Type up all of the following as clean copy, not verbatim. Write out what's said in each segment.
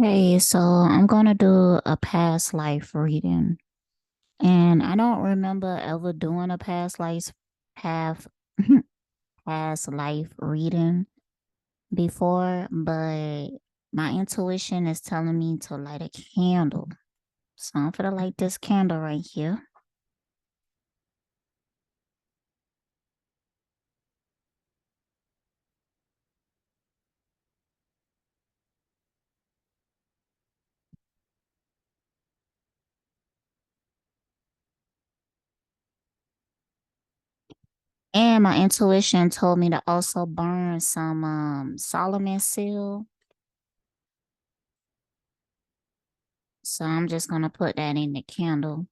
Hey, so I'm gonna do a past life reading, and I don't remember ever doing a past past life reading before, but my intuition is telling me to light a candle. So I'm gonna light this candle right here. And my intuition told me to also burn some Solomon seal. So I'm just gonna put that in the candle.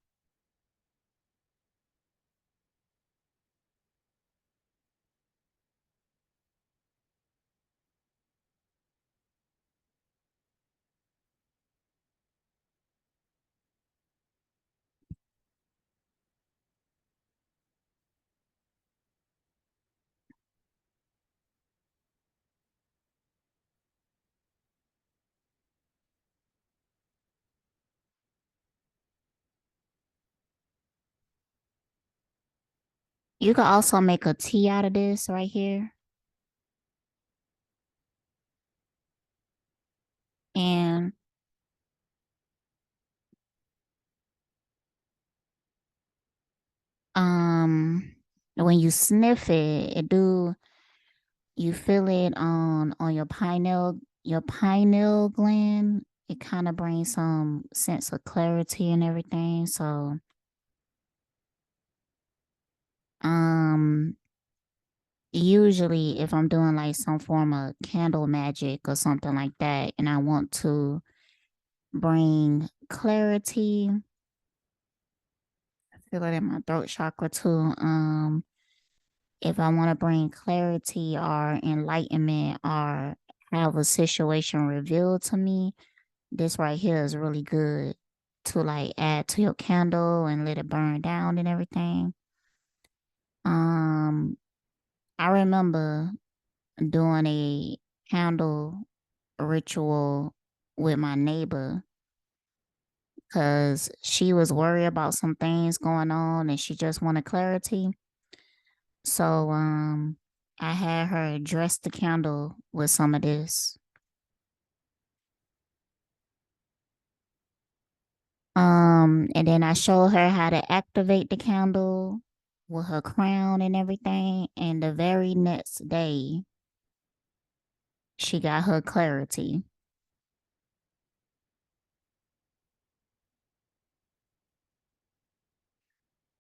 You could also make a tea out of this right here. And um when you sniff it, you feel it on your pineal gland. It kind of brings some sense of clarity and everything. So um usually if I'm doing like some form of candle magic or something like that and I want to bring clarity, I feel it in my throat chakra too. If I want to bring clarity or enlightenment or have a situation revealed to me, this right here is really good to like add to your candle and let it burn down and everything. Um, I remember doing a candle ritual with my neighbor because she was worried about some things going on and she just wanted clarity. So I had her dress the candle with some of this. And then I showed her how to activate the candle with her crown and everything. And the very next day, she got her clarity.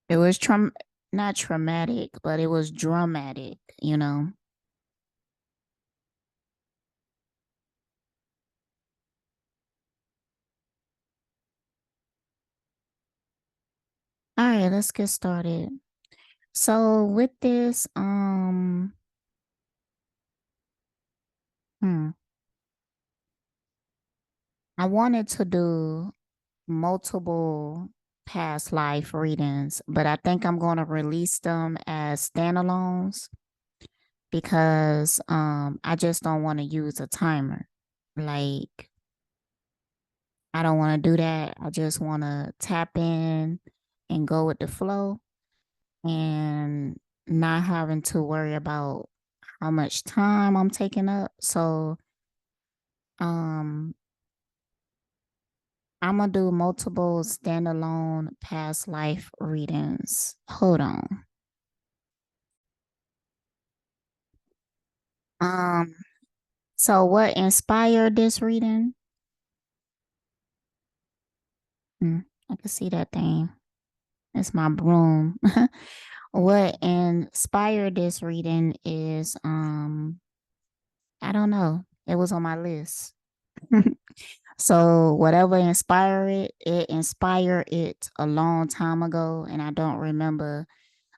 It was not traumatic, but it was dramatic, you know. All right, let's get started. So with this, hmm, I wanted to do multiple past life readings, but I think I'm going to release them as standalones because I just don't want to use a timer. Like I don't want to do that. I just want to tap in and go with the flow and not having to worry about how much time I'm taking up. So um I'm gonna do multiple standalone past life readings. Hold on. Um so what inspired this reading? Hmm, I can see that thing. It's my broom. What inspired this reading is I don't know. It was on my list. So whatever inspired it, it inspired it a long time ago and I don't remember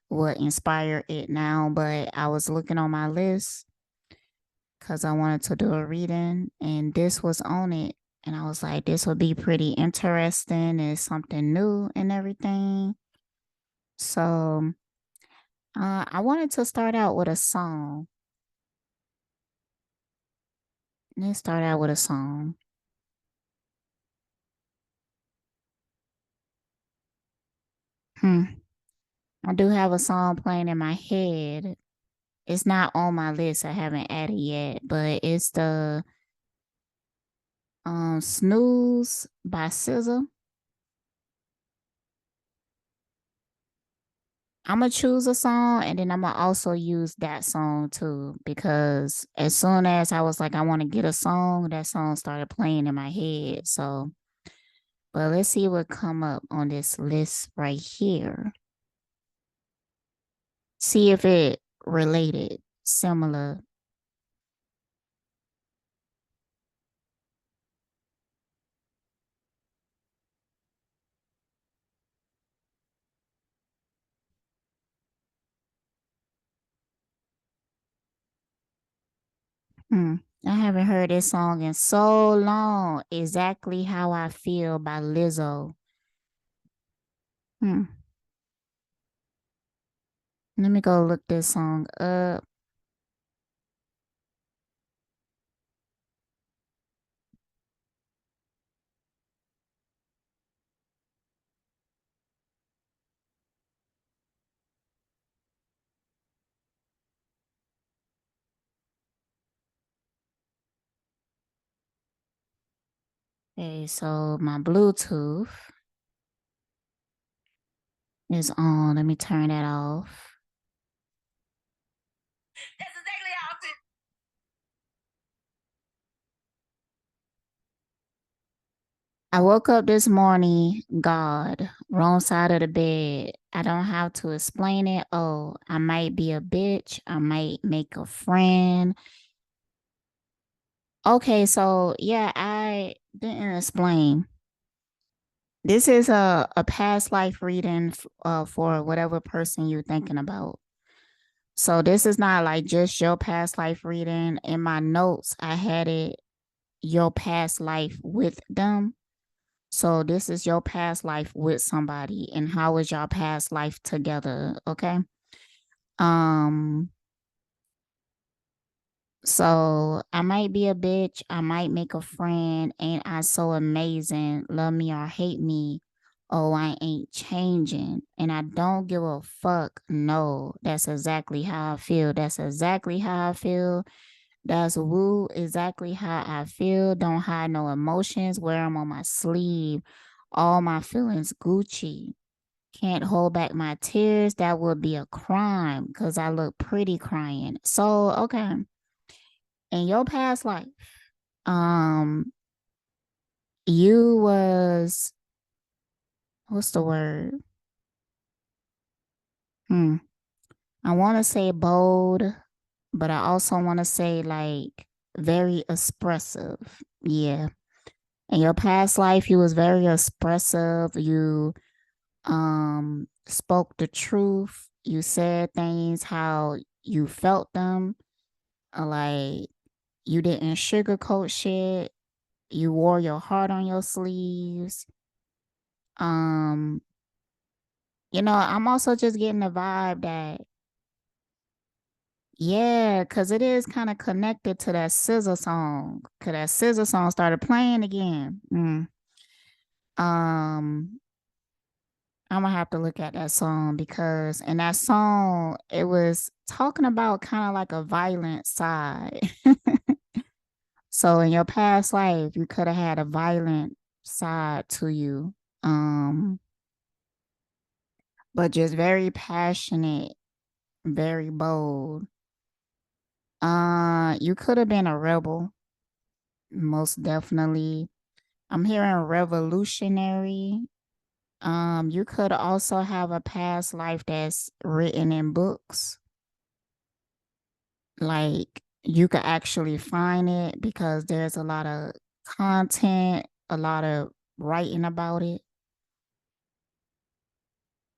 what inspired it now, but I was looking on my list because I wanted to do a reading and this was on it. And I was like, this would be pretty interesting. It's something new and everything. So I wanted to start out with a song. Let's start out with a song. Hmm. I do have a song playing in my head. It's not on my list. I haven't added yet, but it's the Snooze by SZA. I'm gonna choose a song and then I'm gonna also use that song too because as soon as I was like, I want to get a song, that song started playing in my head. So, but let's see what come up on this list right here. See if it related, similar. Hmm. I haven't heard this song in so long. Exactly How I Feel by Lizzo. Hmm. Let me go look this song up. Okay, so my Bluetooth is on. Let me turn that off. That's exactly how I feel. I woke up this morning, God, wrong side of the bed. I don't have to explain it. Oh, I might be a bitch. I might make a friend. Okay, so yeah, I didn't explain. This is a past life reading for whatever person you're thinking about. So this is not like just your past life reading. In my notes, I had it your past life with them. So this is your past life with somebody and how was your past life together, okay? Um so I might be a bitch, I might make a friend, ain't I so amazing, love me or hate me. Oh, I ain't changing and I don't give a fuck. No, that's exactly how I feel. That's exactly how I feel. That's woo, exactly how I feel. Don't hide no emotions, wear them on my sleeve. All my feelings Gucci. Can't hold back my tears. That would be a crime because I look pretty crying. So, okay. In your past life, um, you was what's the word? Hmm. I want to say bold, but I also want to say like very expressive. Yeah. In your past life, you was very expressive. You spoke the truth. You said things how you felt them. Like you didn't sugarcoat shit. You wore your heart on your sleeves. Um, I'm also just getting the vibe that yeah, cause it is kind of connected to that scissor song. Cause that scissor song started playing again. Um, I'm gonna have to look at that song because in that song it was talking about kind of like a violent side. So in your past life, you could have had a violent side to you. Um, but just very passionate, very bold. You could have been a rebel, most definitely. I'm hearing revolutionary. You could also have a past life that's written in books. Like you could actually find it because there's a lot of content, a lot of writing about it.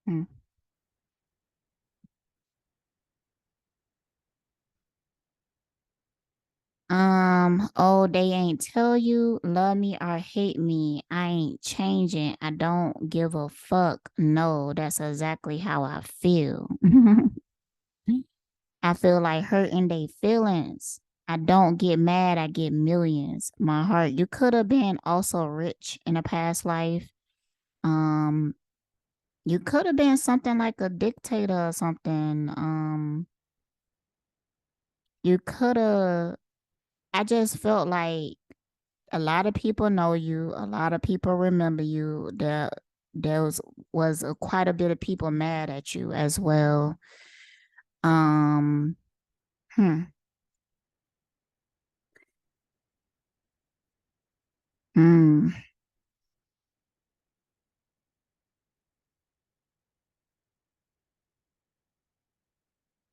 Hmm. Oh, they ain't tell you, love me or hate me. I ain't changing. I don't give a fuck. No, that's exactly how I feel. I feel like hurting they feelings. I don't get mad, I get millions. My heart, you could have been also rich in a past life. Um, You could have been something like a dictator or something. You could have. I just felt like a lot of people know you. A lot of people remember you. There was quite a bit of people mad at you as well. Um, hmm, hmm.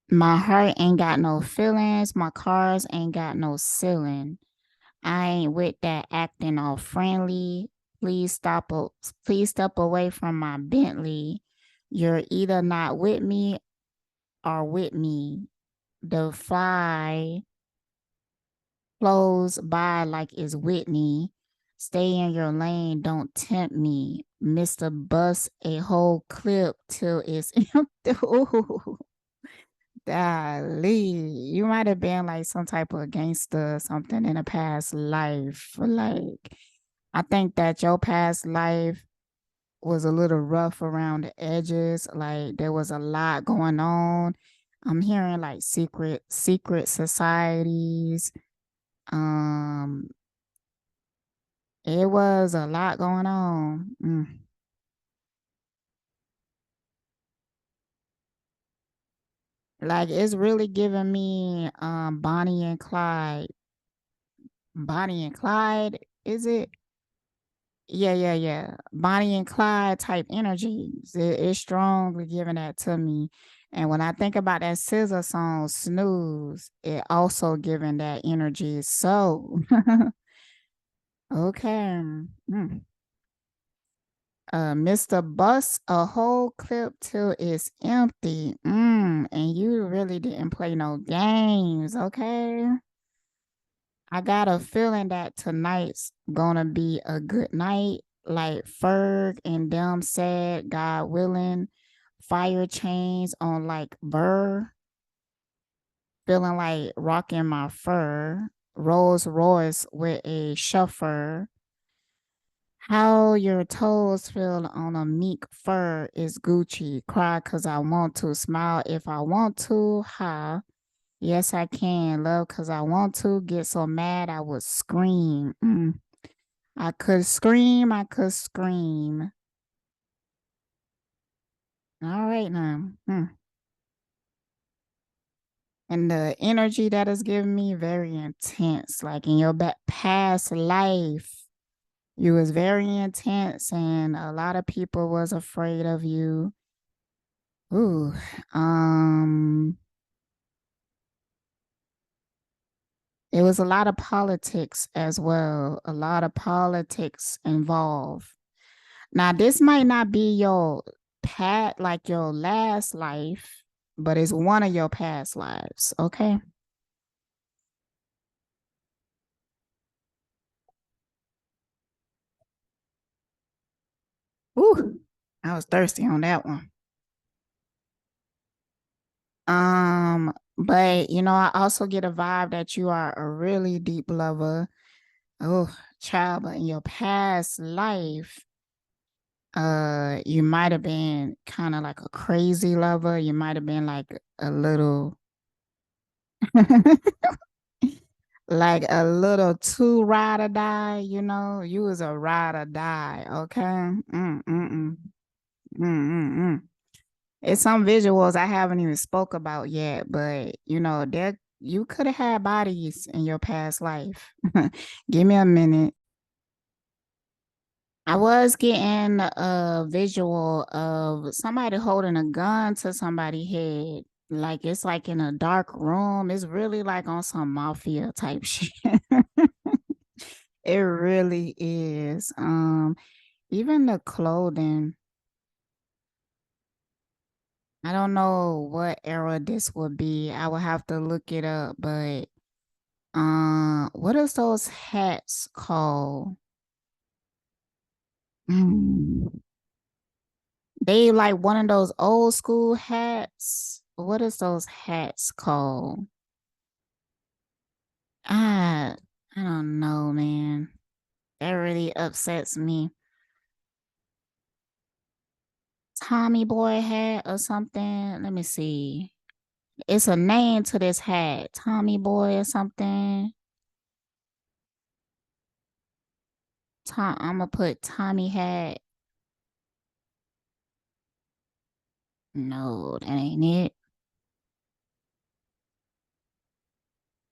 My heart ain't got no feelings. My cars ain't got no ceiling. I ain't with that acting all friendly. Please stop. Please step away from my Bentley. You're either not with me or with me. The fly flows by like it's Whitney. Stay in your lane. Don't tempt me. Mr. Bust a whole clip till it's empty. Ooh. Golly, you might have been like some type of gangster or something in a past life. Like, I think that your past life was a little rough around the edges. Like, there was a lot going on. I'm hearing like secret societies. Um, it was a lot going on. Like, it's really giving me Bonnie and Clyde. Bonnie and Clyde, is it? Yeah, yeah, yeah. Bonnie and Clyde type energies. It's strongly giving that to me. And when I think about that scissor song, Snooze, it also giving that energy. So, okay. Mr. Bust a whole clip till it's empty. And you really didn't play no games, okay? I got a feeling that tonight's gonna be a good night. Like Ferg and them said, God willing, fire chains on like Burr, feeling like rocking my fur, Rolls Royce with a chauffeur. How your toes feel on a meek fur is Gucci. Cry cause I want to, smile if I want to, ha. Yes, I can. Love cause I want to, get so mad I would scream. I could scream, I could scream. All right now. And the energy that is giving me very intense. Like in your past life, you was very intense and a lot of people was afraid of you. Ooh. Um it was a lot of politics as well. A lot of politics involved. Now, this might not be your like your last life, but it's one of your past lives. Okay. Ooh, I was thirsty on that one. But I also get a vibe that you are a really deep lover. Oh, child, but in your past life, you might have been kind of like a crazy lover. You might have been like a little like a little too ride or die, you was a ride or die, okay? Mm. It's some visuals I haven't even spoke about yet, but there you could have had bodies in your past life. Give me a minute. I was getting a visual of somebody holding a gun to somebody's head. Like it's like in a dark room. It's really like on some mafia type shit. It really is. Even the clothing, I don't know what era this would be. I would have to look it up, but what is those hats called? Mm, they like one of those old school hats. What is those hats called? I I don't know, man. That really upsets me. Tommy Boy hat or something. Let me see. It's a name to this hat. Tommy Boy or something. I'm gonna put Tommy hat. No, that ain't it.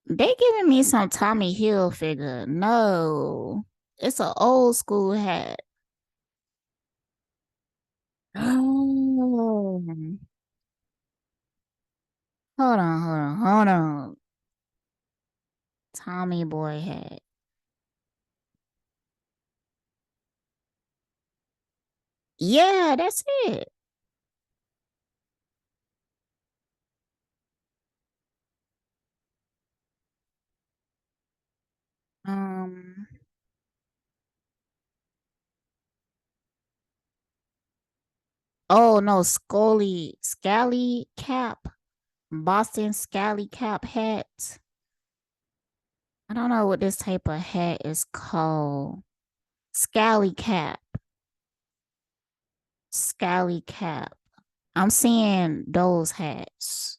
They giving me some Tommy Hill figure. No, it's an old school hat. Oh, hold on. Tommy Boy hat. Yeah, that's it. Um. Oh no, Scally cap, Boston Scally cap hat. I don't know what this type of hat is called. Scally cap, Scally cap. I'm seeing those hats.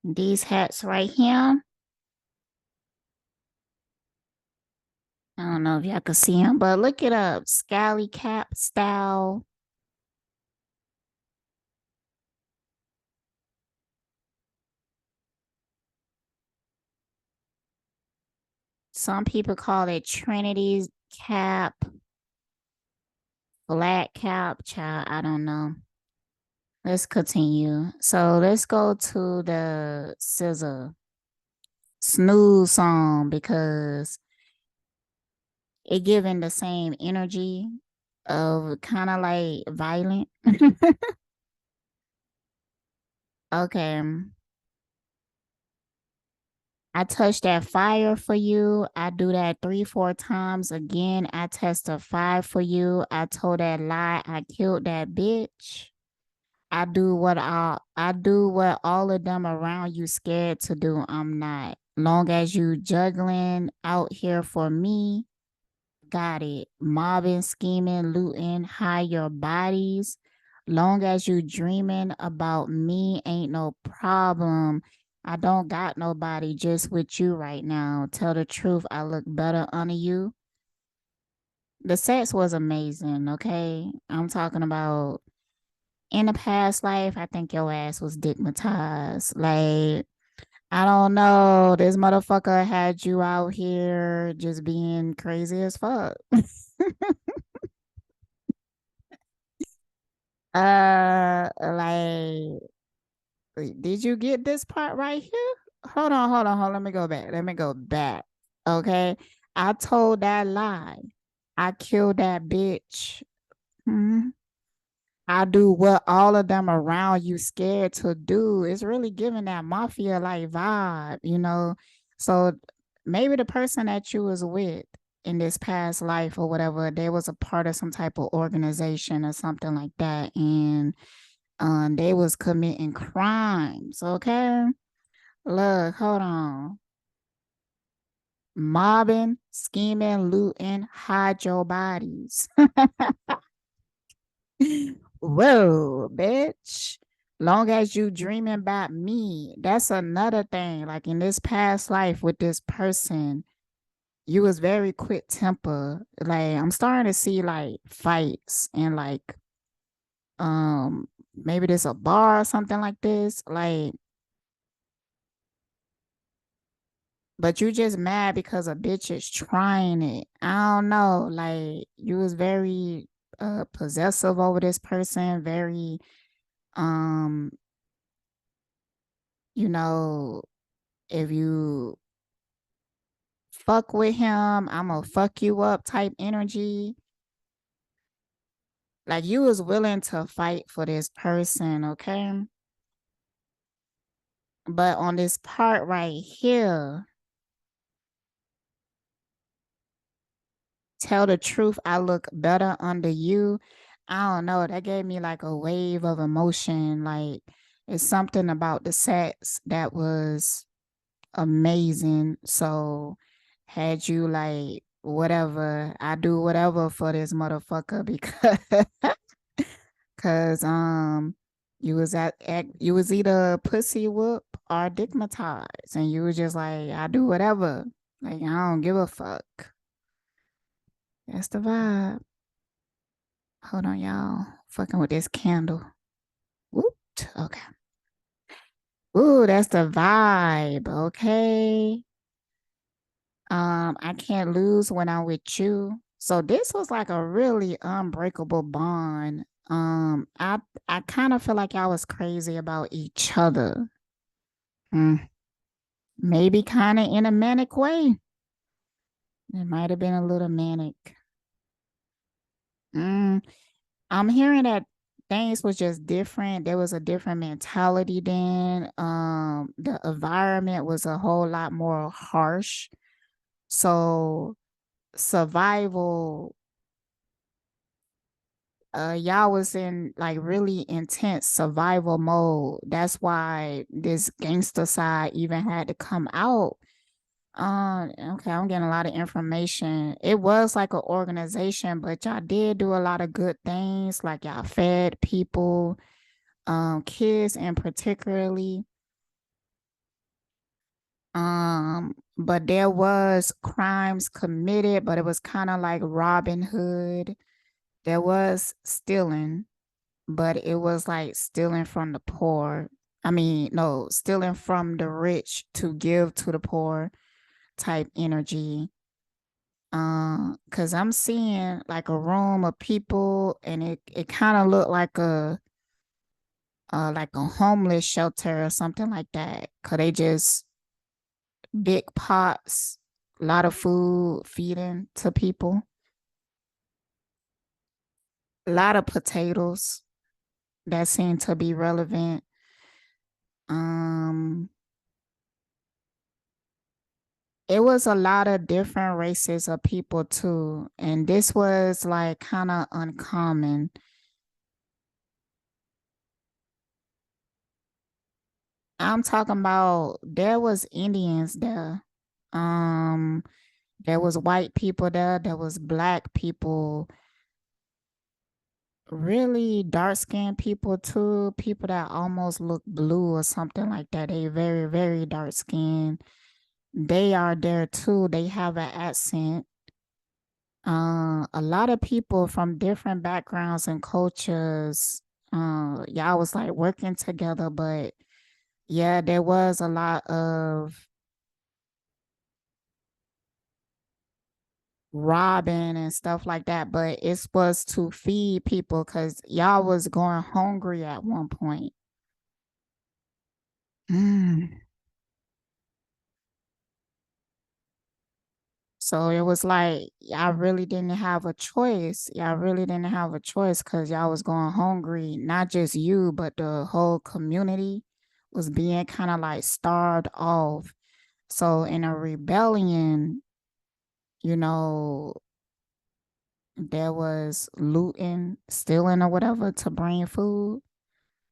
These hats right here. I don't know if y'all can see them, but look it up. Scally cap style. Some people call it Trinity's cap, black cap. Child, I don't know. Let's continue. So let's go to the scissor snooze song because it giving the same energy of kind of like violent. Okay. I touch that fire for you. I do that 3, 4 times. Again, I testify for you. I told that lie. I killed that bitch. I do what all of them around you scared to do. I'm not. Long as you juggling out here for me, got it. Mobbing, scheming, looting, hide your bodies. Long as you dreaming about me, ain't no problem. I don't got nobody just with you right now. Tell the truth, I look better under you. The sex was amazing, okay? I'm talking about in the past life, I think your ass was digmatized. Like, I don't know. This motherfucker had you out here just being crazy as fuck. Like, did you get this part right here? Hold on. Let me go back. Let me go back. Okay. I told that lie. I killed that bitch. Hmm. I do what all of them around you scared to do. It's really giving that mafia like vibe, you know. So maybe the person that you was with in this past life or whatever, they was a part of some type of organization or something like that, and they was committing crimes. Okay, look, hold on, mobbing, scheming, looting, hide your bodies. Whoa, bitch. Long as you dreaming about me, that's another thing. Like in this past life with this person, you was very quick temper. Like I'm starting to see like fights and like maybe there's a bar or something like this. Like, but you just mad because a bitch is trying it. I don't know. Like you was very possessive over this person, very um you know, if you fuck with him, I'm gonna fuck you up type energy. Like you was willing to fight for this person, okay? But on this part right here, Tell the truth, I look better under you. I don't know. That gave me like a wave of emotion. Like it's something about the sex that was amazing. So had you like whatever, I do whatever for this motherfucker because cause you was either pussy whoop or dickmatized and you was just like, I do whatever. Like I don't give a fuck. That's the vibe. Hold on, y'all. Fucking with this candle. Whoop. Okay. Ooh, that's the vibe. Okay. I can't lose when I'm with you. So this was like a really unbreakable bond. I kind of feel like I was crazy about each other. Mm, maybe kind of in a manic way. It might have been a little manic. Mm, I'm hearing that things was just different. There was a different mentality then. The environment was a whole lot more harsh. So survival, y'all was in like really intense survival mode. That's why this gangster side even had to come out. Okay, I'm getting a lot of information. It was like an organization, but y'all did do a lot of good things. Like y'all fed people, kids and particularly. But there was crimes committed, but it was kind of like Robin Hood. There was stealing, but it was like stealing from the poor. I mean, no, stealing from the rich to give to the poor type energy. Cause I'm seeing like a room of people, and it kind of looked like a homeless shelter or something like that. Cause they just big pots, a lot of food feeding to people, a lot of potatoes that seem to be relevant. Um, it was a lot of different races of people too, and this was like kind of uncommon. I'm talking about there was Indians there. Um, there was white people there, there was black people, really dark skinned people too, people that almost look blue or something like that. They very, very dark skinned. They are there too. They have an accent. A lot of people from different backgrounds and cultures. Y'all was like working together, but yeah, there was a lot of robbing and stuff like that. But it was to feed people because y'all was going hungry at one point. Mm. So it was like y'all really didn't have a choice. Y'all really didn't have a choice because y'all was going hungry. Not just you, but the whole community was being kind of like starved off. So in a rebellion, you know, there was looting, stealing, or whatever to bring food.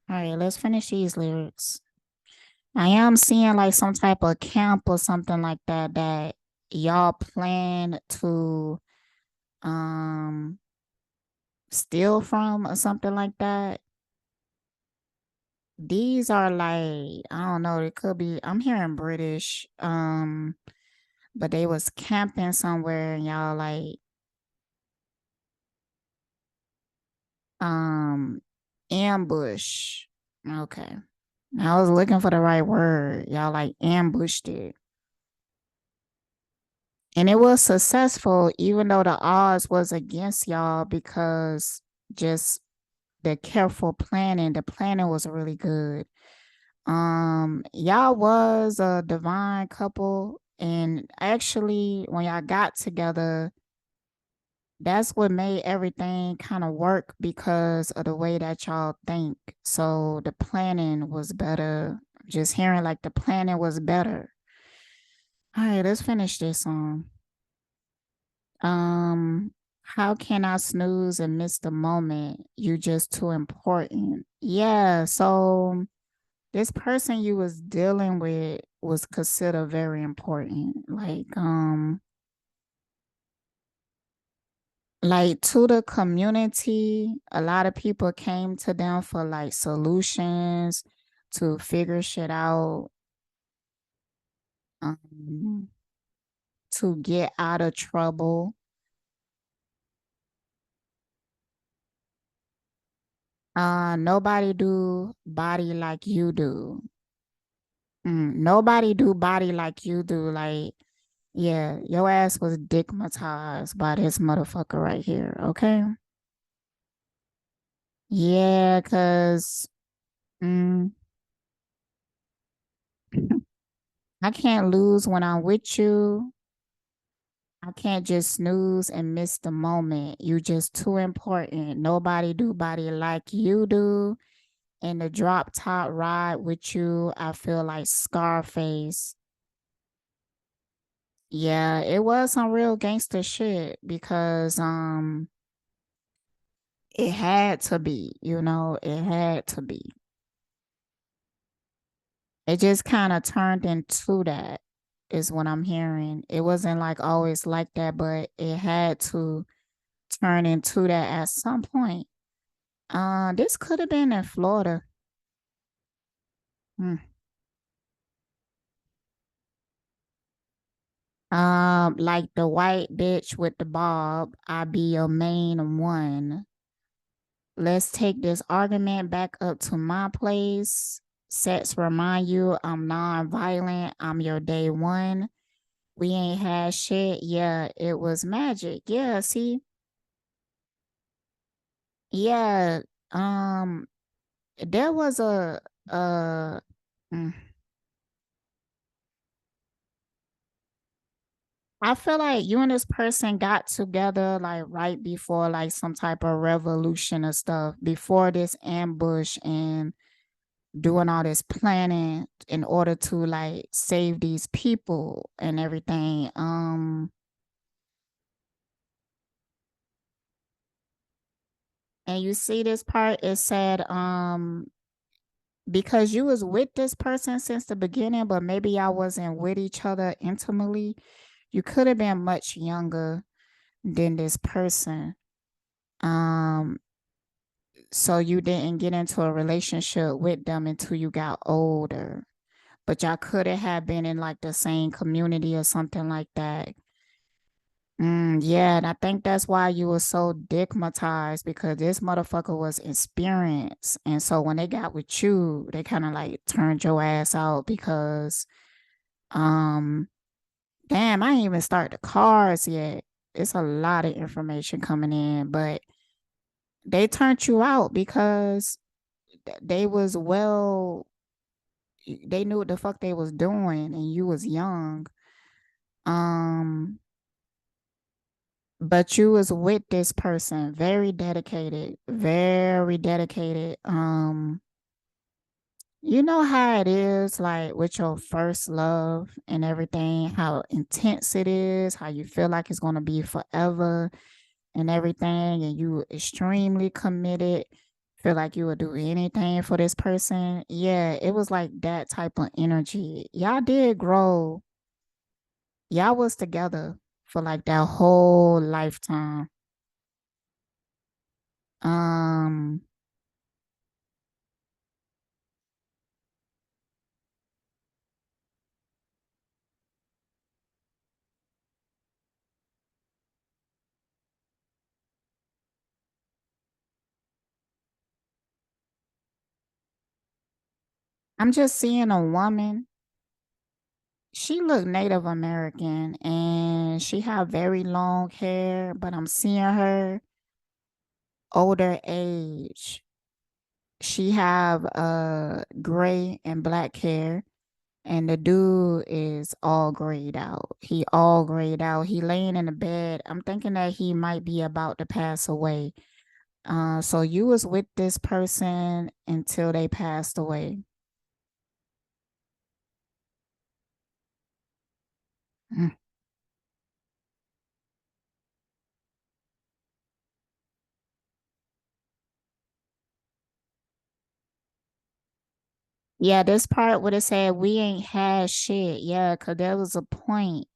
All right, let's finish these lyrics. I am seeing like some type of camp or something like that that y'all plan to um steal from or something like that. These are like, I don't know, it could be, I'm hearing British, but they was camping somewhere and y'all like um ambush. Okay. I was looking for the right word. Y'all like ambushed it. And it was successful even though the odds was against y'all because just the careful planning, the planning was really good. Y'all was a divine couple, and actually when y'all got together, that's what made everything kind of work because of the way that y'all think. So the planning was better. Just hearing like the planning was better. All right, let's finish this song. Um, how can I snooze and miss the moment? You just too important. Yeah, so this person you was dealing with was considered very important. Like to the community, a lot of people came to them for like solutions to figure shit out, um, to get out of trouble. Nobody do body like you do. Nobody do body like you do. Like, yeah, your ass was digmatized by this motherfucker right here. Okay. Yeah, cause mm, I can't lose when I'm with you. I can't just snooze and miss the moment. You just too important. Nobody do body like you do. And the drop top ride with you, I feel like Scarface. Yeah, it was some real gangster shit because it had to be, it had to be. It just kind of turned into that is what I'm hearing. It wasn't like always like that, but it had to turn into that at some point. This could have been in Florida. Hmm. Like the white bitch with the bob, I be your main one. Let's take this argument back up to my place. Sets remind you I'm non-violent. I'm your day one. We ain't had shit. Yeah, it was magic. Yeah, see? Yeah. Um, there was a mm, I feel like you and this person got together like right before like some type of revolution or stuff, before this ambush and doing all this planning in order to like save these people and everything. And you see this part, it said, because you was with this person since the beginning, but maybe y'all wasn't with each other intimately, you could have been much younger than this person. Um, so you didn't get into a relationship with them until you got older. But y'all could have been in like the same community or something like that. Yeah, and I think that's why you were so digmatized because this motherfucker was experienced. And so when they got with you, they kind of like turned your ass out because, um, damn, I ain't even start the cards yet. It's a lot of information coming in, but they turned you out because they was they knew what the fuck they was doing and you was young. Um, but you was with this person, very dedicated, very dedicated. You know how it is like with your first love and everything, how intense it is, how you feel like it's going to be forever and everything, and you extremely committed, feel like you would do anything for this person. Yeah, it was like that type of energy. Y'all did grow. Y'all was together for like that whole lifetime. Um, I'm just seeing a woman. She looked Native American and she had very long hair, but I'm seeing her older age. She have gray and black hair, and the dude is all grayed out. He all grayed out. He laying in the bed. I'm thinking that he might be about to pass away. So you was with this person until they passed away. Mm. Yeah, this part would have said we ain't had shit. Yeah, because there was a point.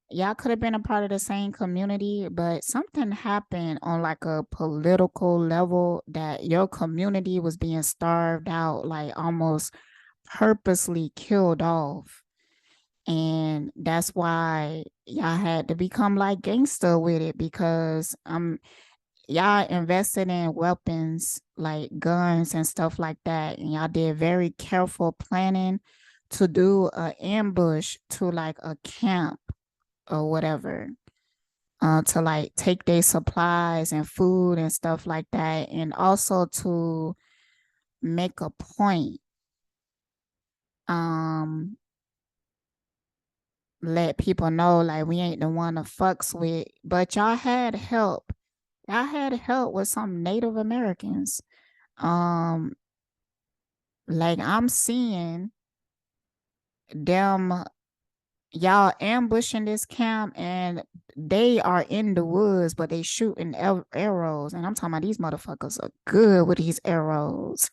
Y'all could have been a part of the same community, but something happened on like a political level that your community was being starved out, like almost purposely killed off. And that's why y'all had to become like gangster with it because y'all invested in weapons like guns and stuff like that, and y'all did very careful planning to do a ambush to like a camp or whatever, to like take their supplies and food and stuff like that, and also to make a point, um let people know like we ain't the one to fucks with. But y'all had help with some Native Americans. um like I'm seeing them, y'all ambushing this camp, and they are in the woods, but they shooting arrows, and I'm talking about these motherfuckers are good with these arrows.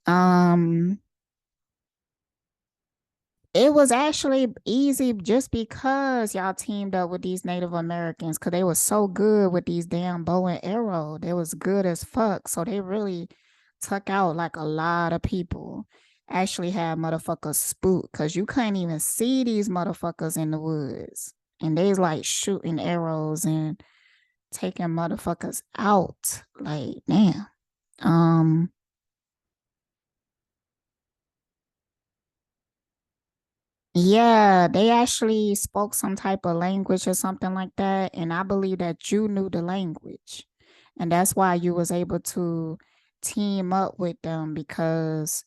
um It was actually easy just because y'all teamed up with these Native Americans because they were so good with these damn bow and arrow. They was good as fuck. So they really took out like a lot of people. Actually had motherfuckers spooked because you couldn't even see these motherfuckers in the woods. And they like shooting arrows and taking motherfuckers out. Like, damn. Um, Yeah, they actually spoke some type of language or something like that, and I believe that you knew the language. And that's why you was able to team up with them because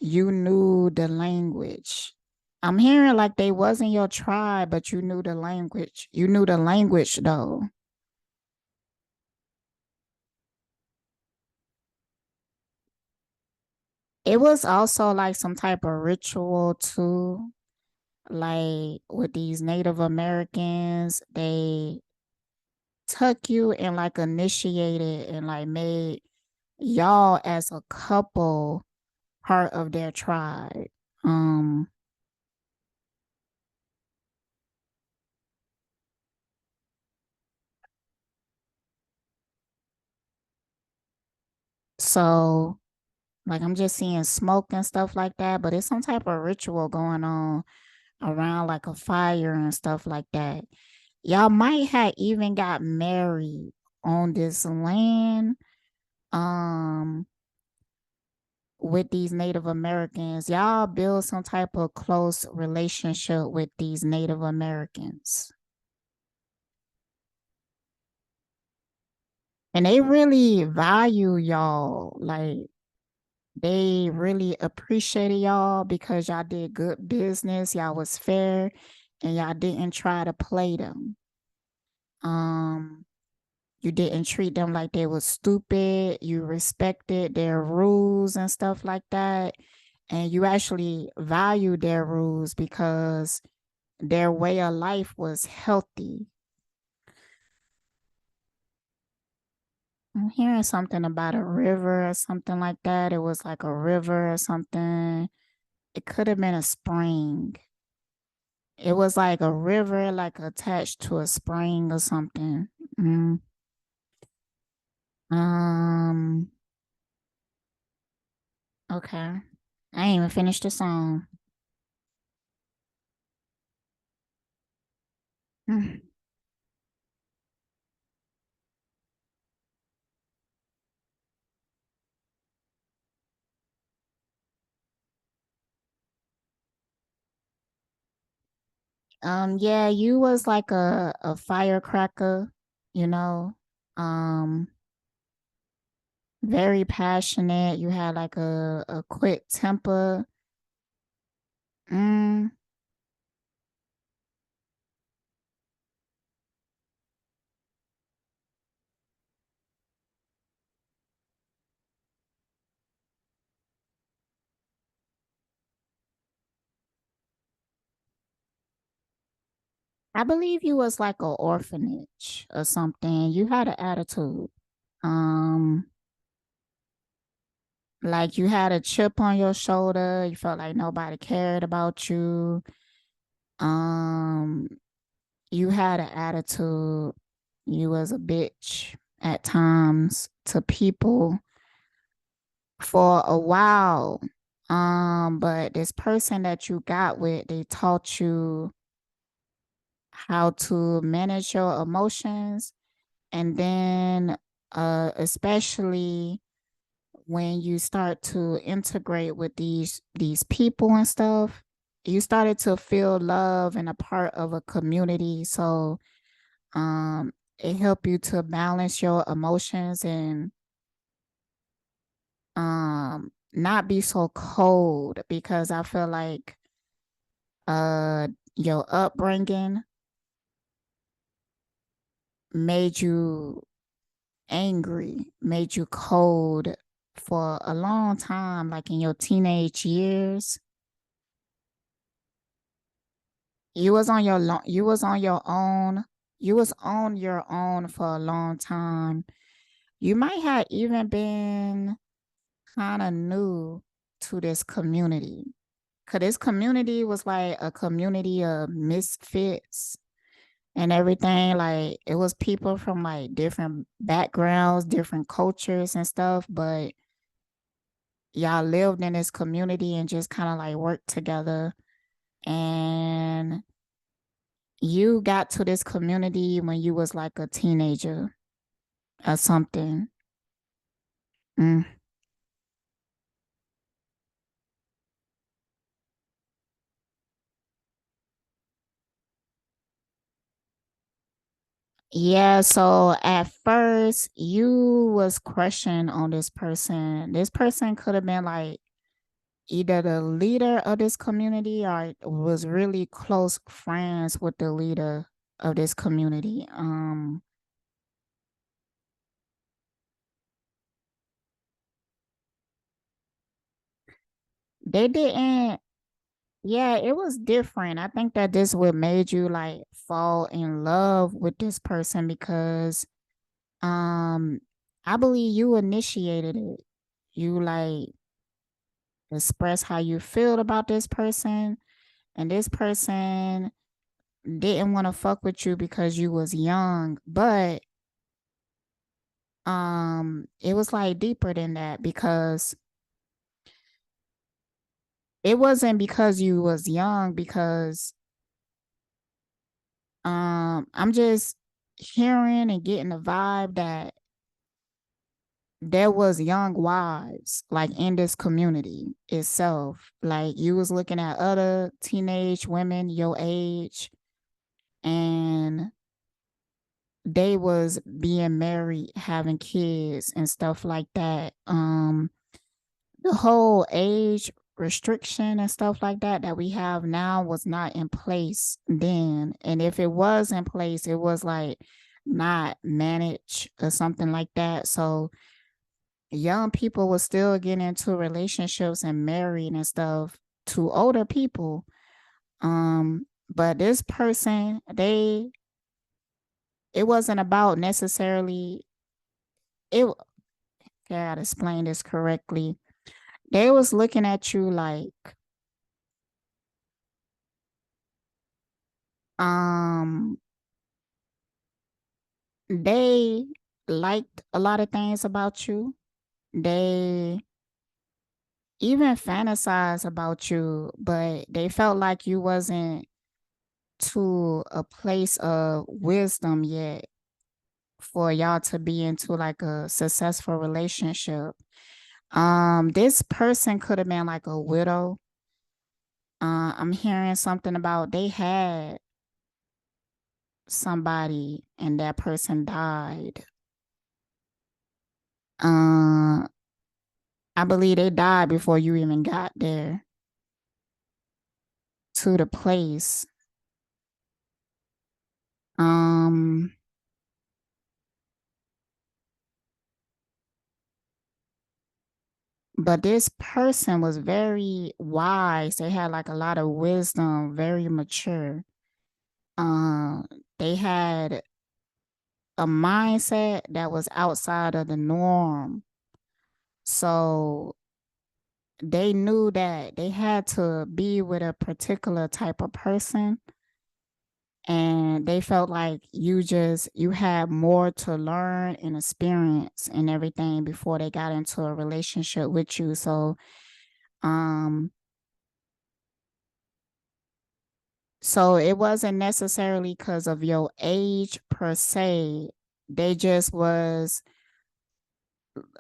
you knew the language. I'm hearing like they wasn't your tribe, but you knew the language. You knew the language though. It was also like some type of ritual too. Like with these Native Americans, they took you and like initiated and like made y'all as a couple part of their tribe. Um, so like I'm just seeing smoke and stuff like that, but it's some type of ritual going on around like a fire and stuff like that. Y'all might have even got married on this land. Um, with these Native Americans, y'all build some type of close relationship with these Native Americans. And they really value y'all. Like they really appreciated y'all because y'all did good business, y'all was fair, and y'all didn't try to play them. Um, you didn't treat them like they was stupid. You respected their rules and stuff like that. And you actually valued their rules because their way of life was healthy. I'm hearing something about a river or something like that. It was like a river or something. It could have been a spring. It was like a river, like attached to a spring or something. Mm. Um, okay. I ain't even finished the song. Mm. Yeah, you was like a firecracker, you know. Um, very passionate. You had like a quick temper. Mm, I believe you was like an orphanage or something. You had an attitude. Um, Like you had a chip on your shoulder, you felt like nobody cared about you. Um, you had an attitude. You was a bitch at times to people for a while. But this person that you got with, they taught you how to manage your emotions. And then especially when you start to integrate with these people and stuff, you started to feel love and a part of a community. So um it helped you to balance your emotions and not be so cold, because I feel like your upbringing made you angry, made you cold for a long time, like in your teenage years. You was on your own. You was on your own for a long time. You might have even been kind of new to this community. Cause this community was like a community of misfits and everything. Like it was people from like different backgrounds, different cultures and stuff, but y'all lived in this community and just kind of like worked together. And you got to this community when you was like a teenager or something. Mm. Yeah, so at first you was crushing on this person. This person could have been like either the leader of this community or was really close friends with the leader of this community. They didn't. Yeah, it was different. I think that this would made you like fall in love with this person because um I believe you initiated it. You like express how you feel about this person, and this person didn't want to fuck with you because you was young, but it was like deeper than that, because it wasn't because you was young, because I'm just hearing and getting the vibe that there was young wives like in this community itself. Like you was looking at other teenage women your age, and they was being married, having kids and stuff like that. The whole age restriction and stuff like that we have now was not in place then. And if it was in place, it was like not managed or something like that. So young people will still get into relationships and married and stuff to older people. But this person, it wasn't about necessarily it. Gotta explain this correctly. They was looking at you like um they liked a lot of things about you. They even fantasized about you, but they felt like you wasn't to a place of wisdom yet for y'all to be into like a successful relationship. This person could have been like a widow. I'm hearing something about they had somebody and that person died. Uh, I believe they died before you even got there to the place. Um, but this person was very wise. They had like a lot of wisdom, very mature. Um, they had a mindset that was outside of the norm. So they knew that they had to be with a particular type of person, and they felt like you had more to learn and experience and everything before they got into a relationship with you. Um so it wasn't necessarily because of your age per se. They just was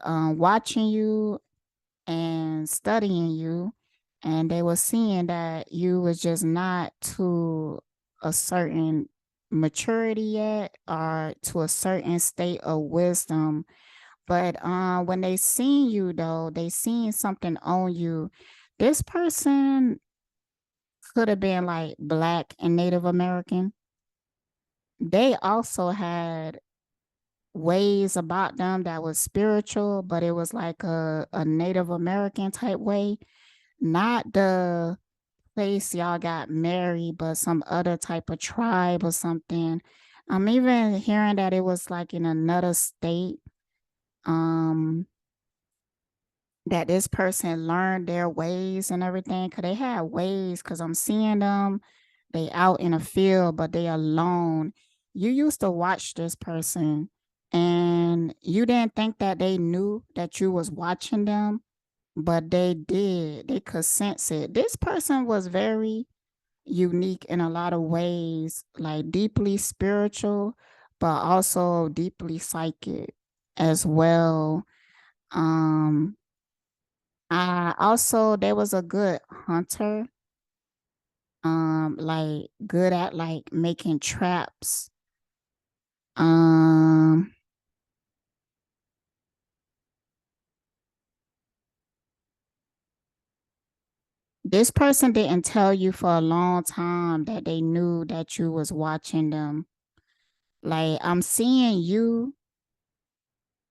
watching you and studying you, and they were seeing that you was just not to a certain maturity yet, or to a certain state of wisdom. But when they seen you though, they seen something on you. This person could have been like Black and Native American. They also had ways about them that was spiritual, but it was like a Native American type way, not the place y'all got married, but some other type of tribe or something. I'm even hearing that it was like in another state. Um, that this person learned their ways and everything, because they had ways, because I'm seeing them, they out in a field, but they alone. You used to watch this person, and you didn't think that they knew that you was watching them, but they did. They could sense it. This person was very unique in a lot of ways, like deeply spiritual, but also deeply psychic as well. Um, I also, there was a good hunter, like good at like making traps. Um, this person didn't tell you for a long time that they knew that you was watching them. Like I'm seeing you,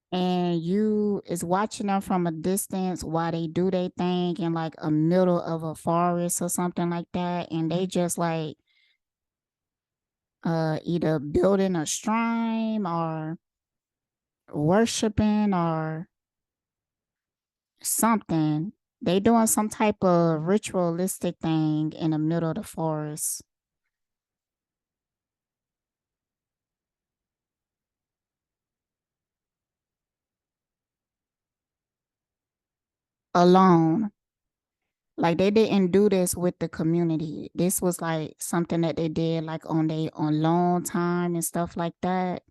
and you is watching them from a distance while they do their thing in like a middle of a forest or something like that, and they just like either building a shrine or worshiping or something. They doing some type of ritualistic thing in the middle of the forest alone. Like they didn't do this with the community. This was like something that they did like on their on long time and stuff like that.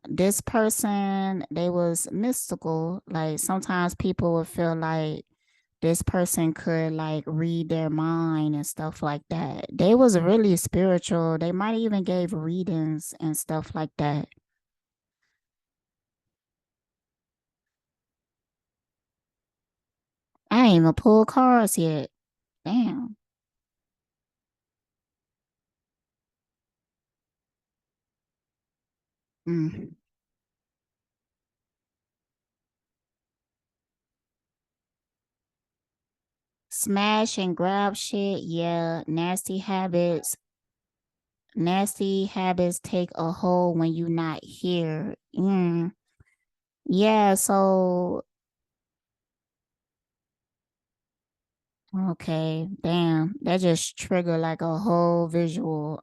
This person, they was mystical. Like sometimes people would feel like this person could like read their mind and stuff like that. They was really spiritual. They might even gave readings and stuff like that. I ain't even pulled cards yet. Damn. Mm. Smash and grab shit. Yeah. Nasty habits take a hold when you not here. Yeah. So, okay. Damn. That just triggered like a whole visual.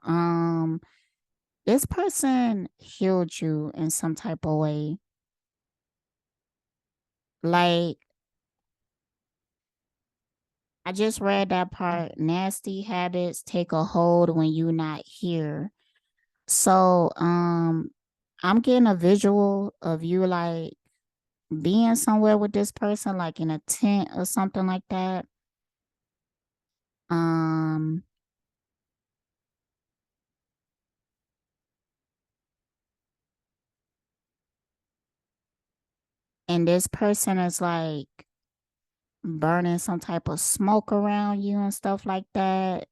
This person healed you in some type of way. Like, I just read that part. Nasty habits take a hold when you not here. So, I'm getting a visual of you like being somewhere with this person, like in a tent or something like that. Um, and this person is like burning some type of smoke around you and stuff like that.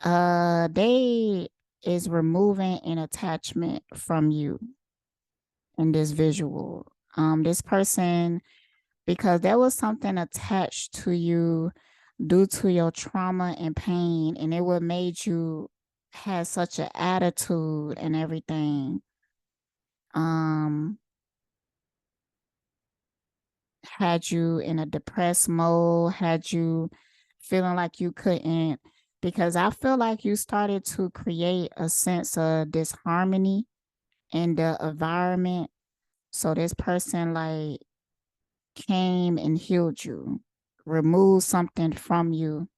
They is removing an attachment from you in this visual. This person, because there was something attached to you due to your trauma and pain, and it would made you have such an attitude and everything. Um, had you in a depressed mode, had you feeling like you couldn't, because I feel like you started to create a sense of disharmony in the environment. So this person like came and healed you, removed something from you.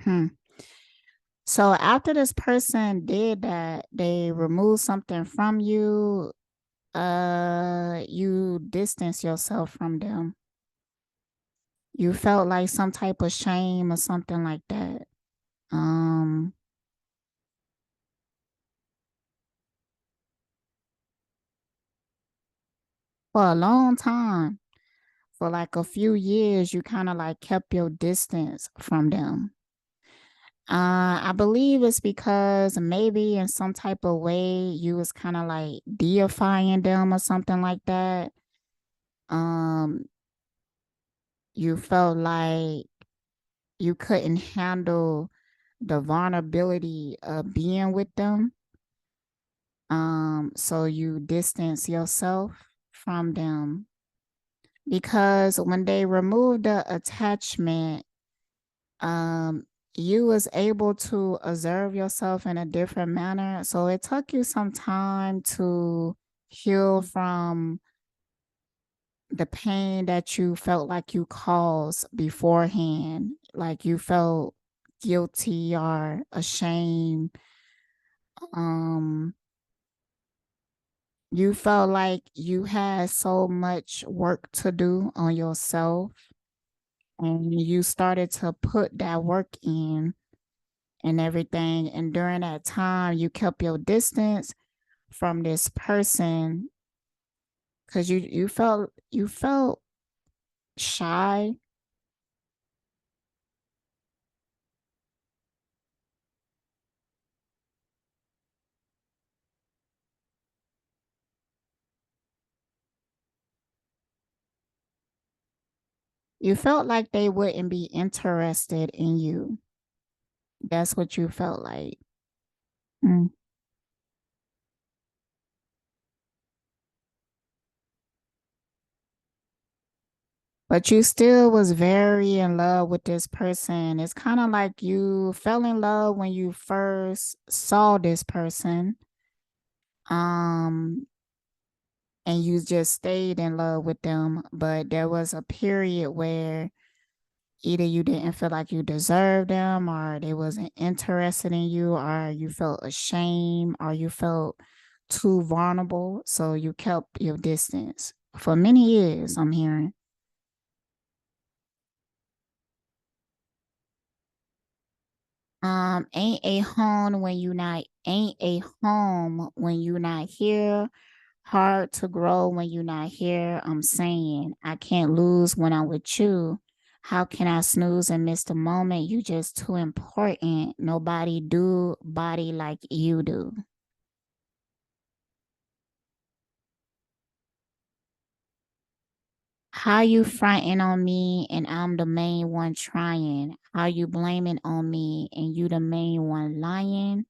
Hmm. So after this person did that, they removed something from you, you distance yourself from them. You felt like some type of shame or something like that. Um, for a long time, for like a few years, you kind of like kept your distance from them. I believe it's because maybe in some type of way you was kind of like deifying them or something like that. Um, you felt like you couldn't handle the vulnerability of being with them. So you distance yourself from them because when they removed the attachment, um, you was able to observe yourself in a different manner. So it took you some time to heal from the pain that you felt like you caused beforehand, like you felt guilty or ashamed. Um, you felt like you had so much work to do on yourself, and you started to put that work in and everything. And during that time, you kept your distance from this person because you felt shy. You felt like they wouldn't be interested in you. That's what you felt like. Mm. But you still was very in love with this person. It's kind of like you fell in love when you first saw this person. Um, and you just stayed in love with them, but there was a period where either you didn't feel like you deserved them, or they wasn't interested in you, or you felt ashamed, or you felt too vulnerable, so you kept your distance for many years, I'm hearing. Ain't a home when you not here. Hard to grow when you're not here. I'm saying I can't lose when I'm with you. How can I snooze and miss the moment? You just too important. Nobody do body like you do. How you fronting on me and I'm the main one trying? How you blaming on me and you the main one lying?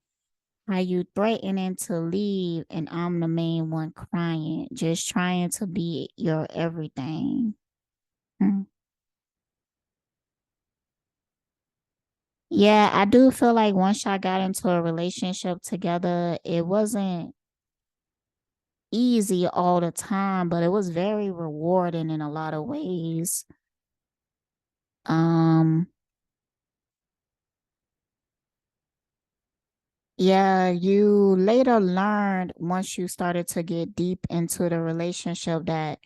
How you threatening to leave and I'm the main one crying? Just trying to be your everything. Hmm. Yeah, I do feel like once I got into a relationship together, it wasn't easy all the time, but it was very rewarding in a lot of ways. Um, yeah, you later learned once you started to get deep into the relationship that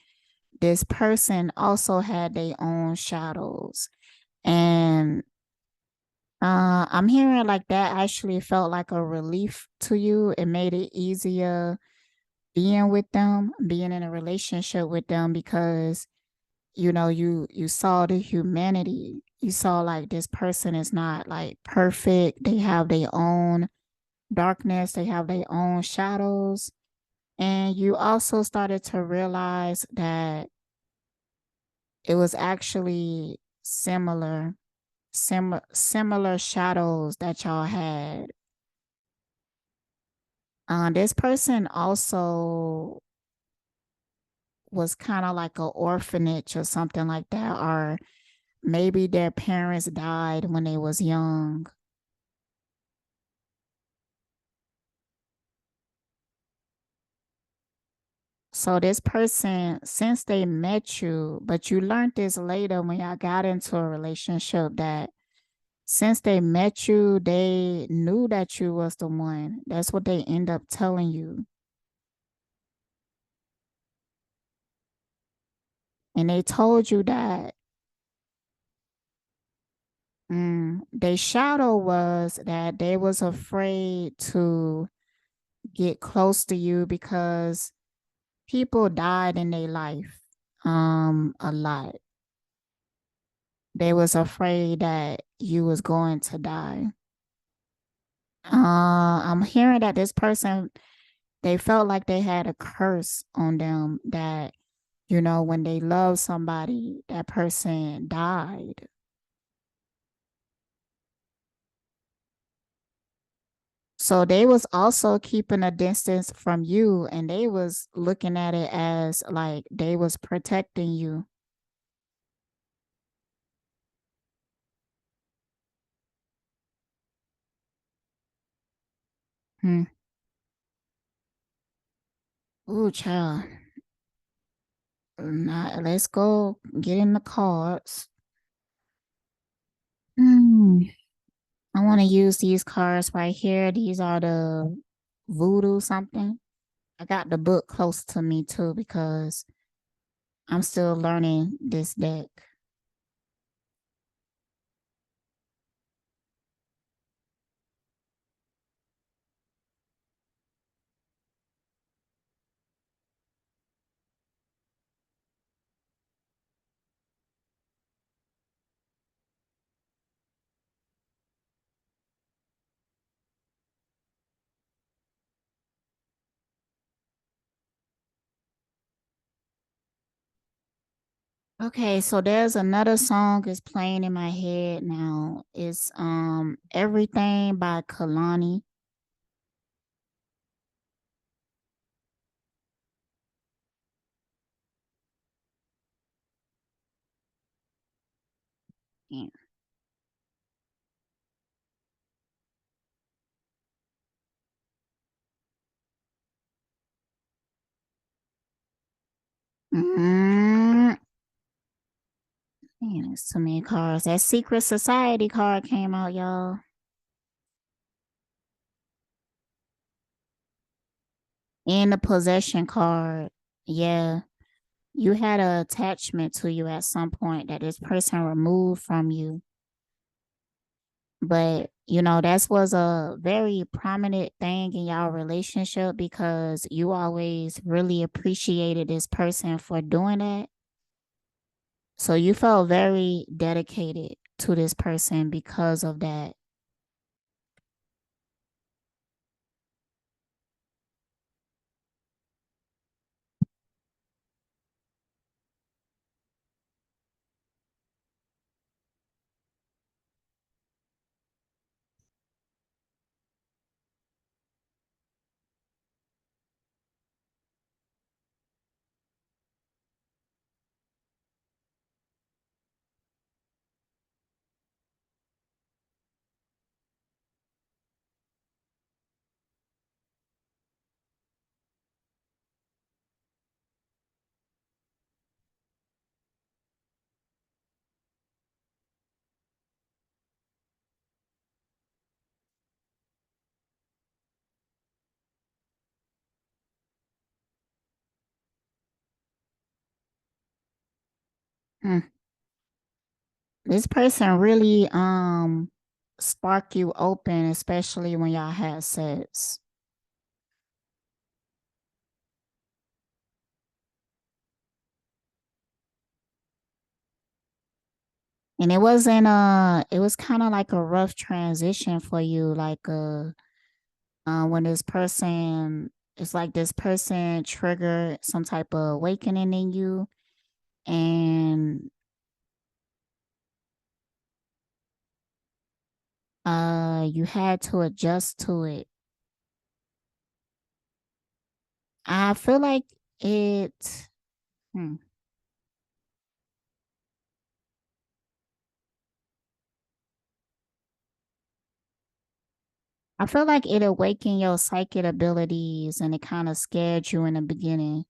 this person also had their own shadows. And I'm hearing like that actually felt like a relief to you. It made it easier being with them, being in a relationship with them because you saw the humanity. You saw like this person is not like perfect. They have their own darkness, they have their own shadows. And you also started to realize that it was actually similar shadows that y'all had. This person also was kind of like an orphanage or something like that, or maybe their parents died when they was young. So this person, since they met you, but you learned this later when y'all got into a relationship, that since they met you, they knew that you was the one. That's what they end up telling you. And they told you that their shadow was that they was afraid to get close to you because people died in their life a lot. They was afraid that you was going to die. I'm hearing that this person, they felt like they had a curse on them that, when they loved somebody, that person died. So they was also keeping a distance from you, and they was looking at it as like they was protecting you. Hmm. Ooh, child. Now, let's go get in the cards. Hmm. I want to use these cards right here. These are the voodoo something. I got the book close to me too because I'm still learning this deck. Okay, so there's another song is playing in my head now. It's Everything by Kalani. Yeah. Mm, Man, it's too many cards. That Secret Society card came out, y'all. And the Possession card. Yeah. You had an attachment to you at some point that this person removed from you. But, that was a very prominent thing in y'all relationship because you always really appreciated this person for doing that. So you felt very dedicated to this person because of that. Hmm. This person really spark you open, especially when y'all had sex. And it was kind of like a rough transition for you, like when this person it's like this person triggered some type of awakening in you, and you had to adjust to it. I feel like it hmm, I feel like it awakened your psychic abilities and it kind of scared you in the beginning.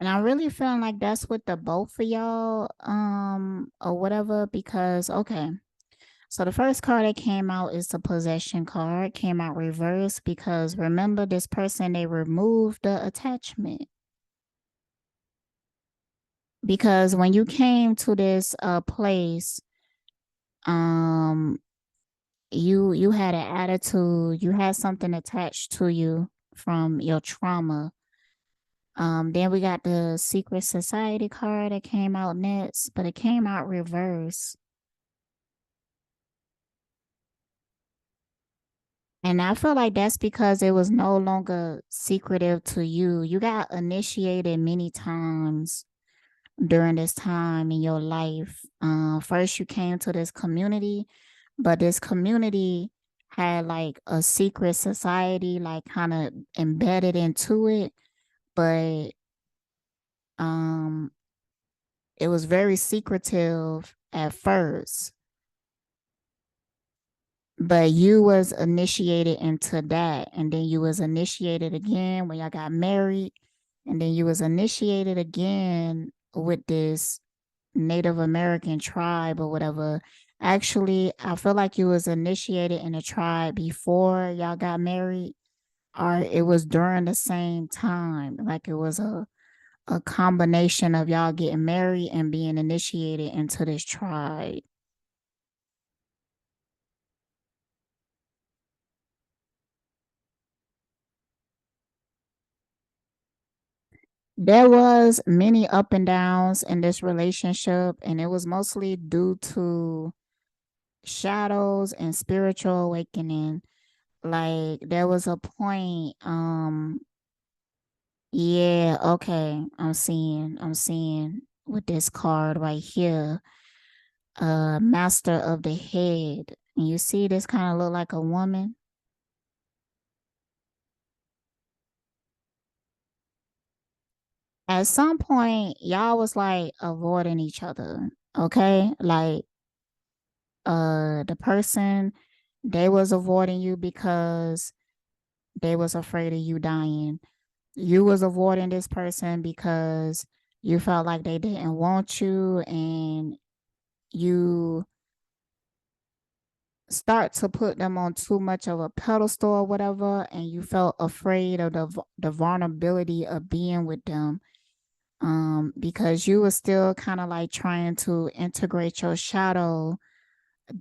And I really feeling like that's with the both of y'all, or whatever, because okay. So the first card that came out is the possession card, came out reverse because remember this person they removed the attachment. Because when you came to this place, um you had an attitude, you had something attached to you from your trauma. Then we got the secret society card that came out next, but it came out reverse. And I feel like that's because it was no longer secretive to you. You got initiated many times during this time in your life. First, you came to this community, but this community had like a secret society, like kind of embedded into it. But um, it was very secretive at first. But you was initiated into that, and then you was initiated again when y'all got married, and then you was initiated again with this Native American tribe or whatever. Actually, I feel like you was initiated in a tribe before y'all got married, or it was during the same time. Like it was a combination of y'all getting married and being initiated into this tribe. There was many up and downs in this relationship, and it was mostly due to shadows and spiritual awakening. Like there was a point, yeah, okay, I'm seeing with this card right here, Master of the Head. And you see this kind of look like a woman. At some point, y'all was like avoiding each other, okay? Like the person they was avoiding you because they was afraid of you dying. You was avoiding this person because you felt like they didn't want you, and you start to put them on too much of a pedestal or whatever, and you felt afraid of the vulnerability of being with them, because you were still kind of like trying to integrate your shadow,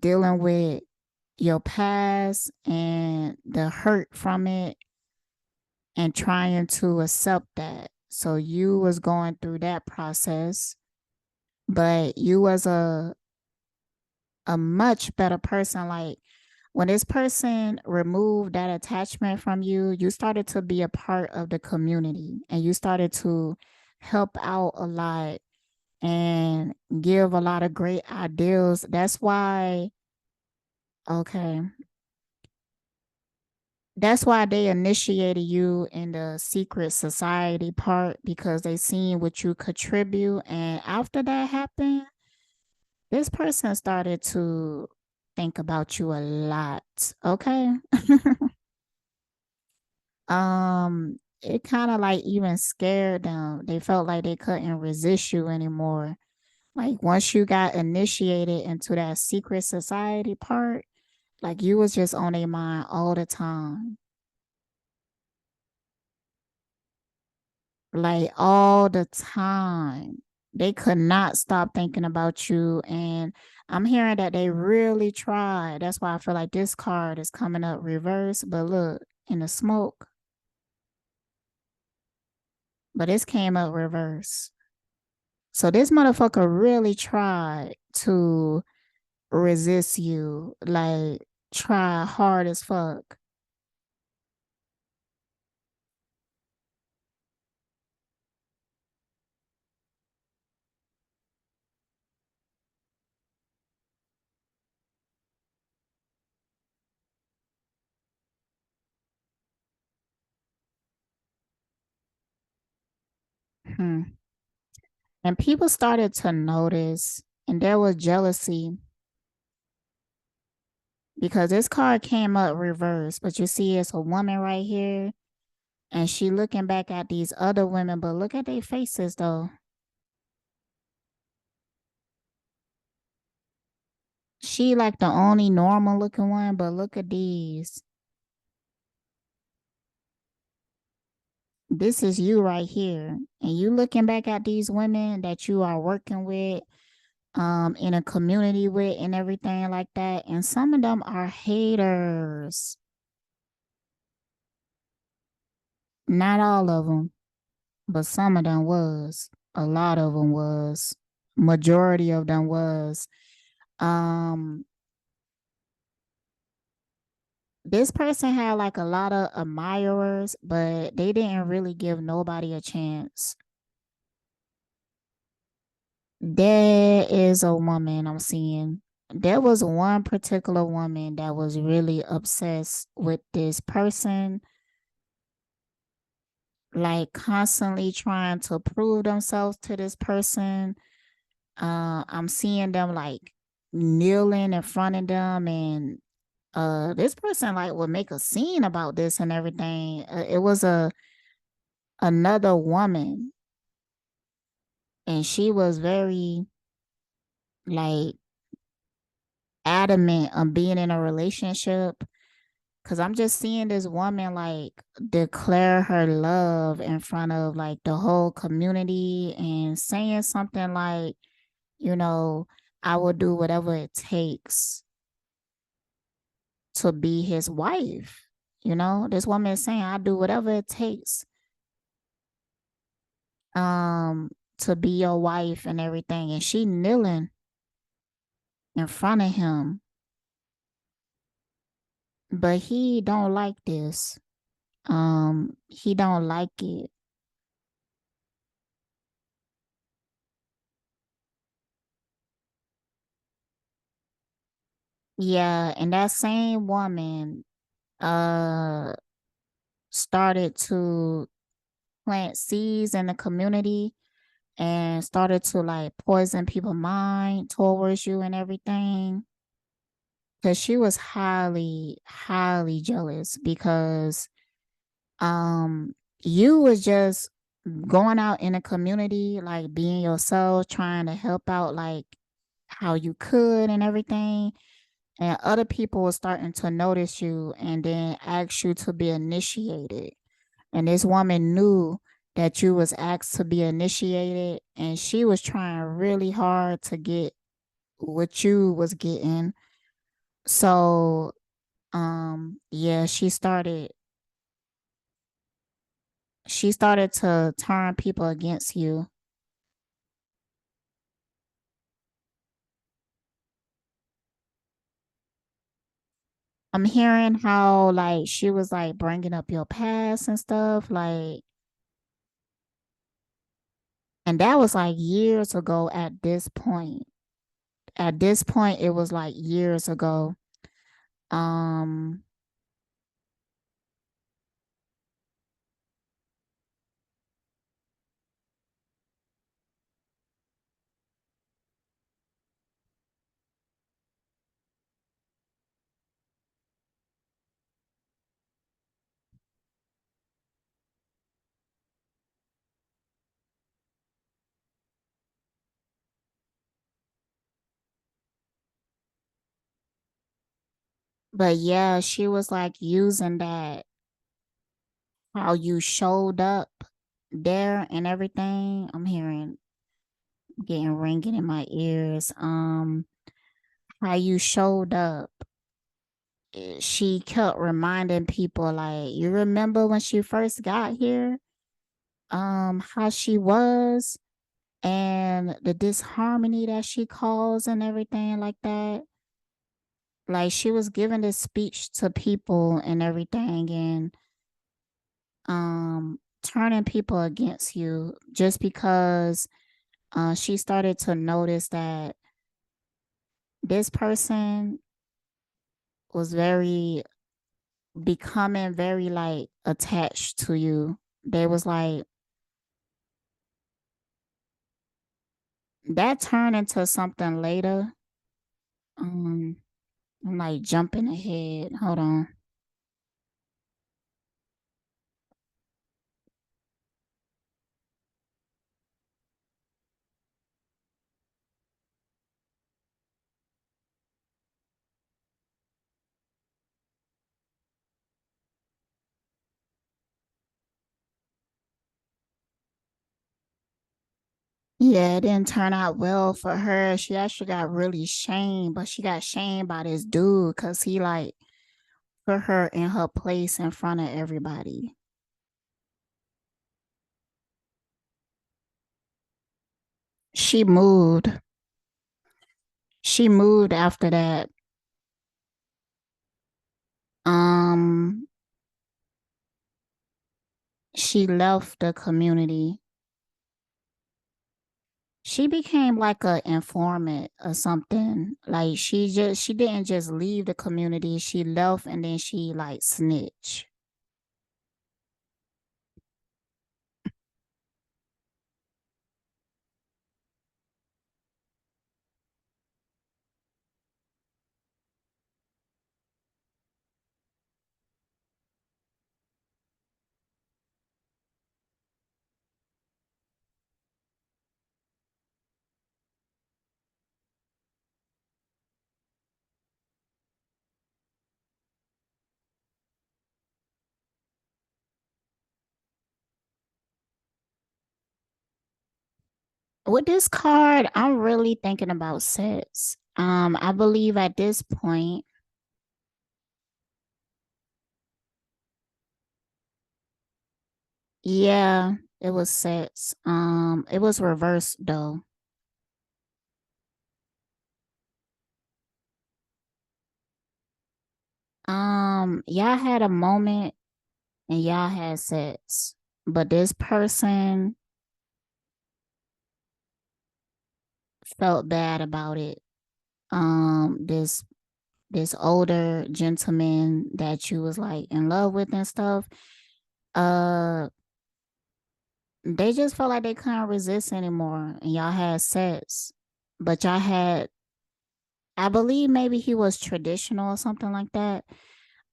dealing with your past and the hurt from it, and trying to accept that. So you was going through that process, but you was a much better person. Like when this person removed that attachment from you, you started to be a part of the community and you started to help out a lot and give a lot of great ideals. That's why, okay, that's why they initiated you in the secret society part because they seen what you contribute. And after that happened, This person started to think about you a lot. Okay. It kind of like even scared them. They felt like they couldn't resist you anymore. Like once you got initiated into that secret society part, like you was just on their mind all the time. Like all the time. They could not stop thinking about you. And I'm hearing that they really tried. That's why I feel like this card is coming up reverse. But look, in the smoke, but this came up reverse. So this motherfucker really tried to resist you, like try hard as fuck. Hmm. And people started to notice, and there was jealousy because this card came up reverse, but you see it's a woman right here, and she looking back at these other women, but look at their faces though. She like the only normal looking one, but look at these. This is you right here. And you looking back at these women that you are working with, in a community with and everything like that. And some of them are haters. Not all of them, but some of them was. A lot of them was. Majority of them was. Um, this person had like a lot of admirers, but they didn't really give nobody a chance. There is a woman I'm seeing. There was one particular woman that was really obsessed with this person, like constantly trying to prove themselves to this person. I'm seeing them like kneeling in front of them, and this person like would make a scene about this and everything. It was a another woman, and she was very like adamant on being in a relationship. Cause I'm just seeing this woman like declare her love in front of like the whole community and saying something like, you know, I will do whatever it takes to be his wife. You know, this woman is saying, I do whatever it takes to be your wife and everything. And she kneeling in front of him. But he don't like this. He don't like it. Yeah, and that same woman uh started to plant seeds in the community and started to like poison people's mind towards you and everything. Cause she was highly jealous because you was just going out in the community, like being yourself, trying to help out like how you could and everything. And other people were starting to notice you and then ask you to be initiated. And this woman knew that you was asked to be initiated, and she was trying really hard to get what you was getting. So yeah, she started to turn people against you. I'm hearing how like she was like bringing up your past and stuff, like, and that was like years ago at this point. At this point it was like years ago. um But yeah, she was like using that, how you showed up there and everything. I'm hearing getting ringing in my ears. How you showed up. She kept reminding people like, you remember when she first got here? How she was and the disharmony that she caused and everything like that. Like she was giving this speech to people and everything, and turning people against you just because she started to notice that this person was very becoming very like attached to you. They was like that turned into something later. Um, I'm like jumping ahead. Hold on. Yeah, it didn't turn out well for her. She actually got really shamed, but she got shamed by this dude because he like put her in her place in front of everybody. She moved. She moved after that. Um, she left the community. She became like a informant or something. Like she didn't just leave the community. She left and then she like snitched. With this card, I'm really thinking about sex. I believe at this point, yeah, it was sex. It was reversed though. Y'all had a moment and y'all had sex, but this person felt bad about it. This older gentleman that you was like in love with and stuff, uh, they just felt like they couldn't resist anymore, and y'all had sex, but y'all had, I believe maybe he was traditional or something like that.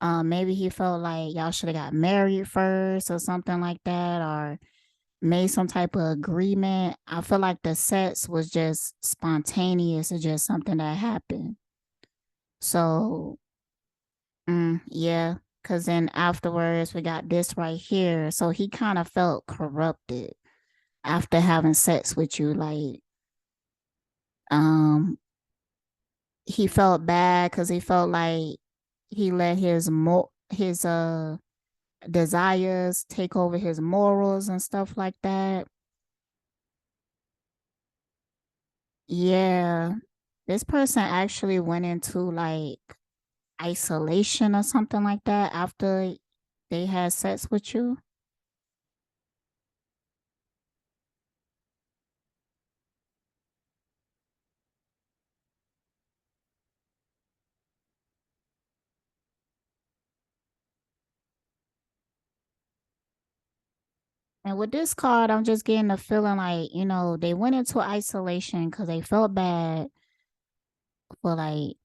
Maybe he felt like y'all should have got married first or something like that, or made some type of agreement. I feel like the sex was just spontaneous. It's just something that happened. So, yeah, because then afterwards we got this right here. So he kind of felt corrupted after having sex with you. Like, um, he felt bad because he felt like he let his desires take over his morals and stuff like that. Yeah, this person actually went into like isolation or something like that after they had sex with you. And with this card, I'm just getting the feeling like, they went into isolation because they felt bad for like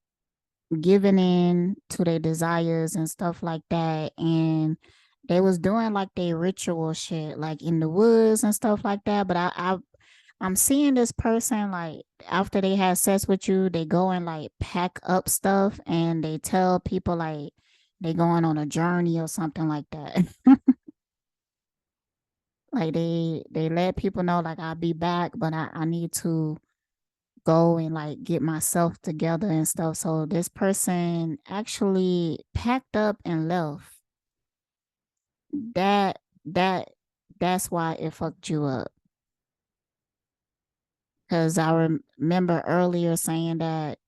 giving in to their desires and stuff like that. And they was doing like their ritual shit, like in the woods and stuff like that. But I I'm seeing this person like after they had sex with you, they go and like pack up stuff and they tell people like they going on a journey or something like that. Like they let people know like I'll be back, but I need to go and like get myself together and stuff. So this person actually packed up and left. That that that's why it fucked you up. Cause I remember earlier saying that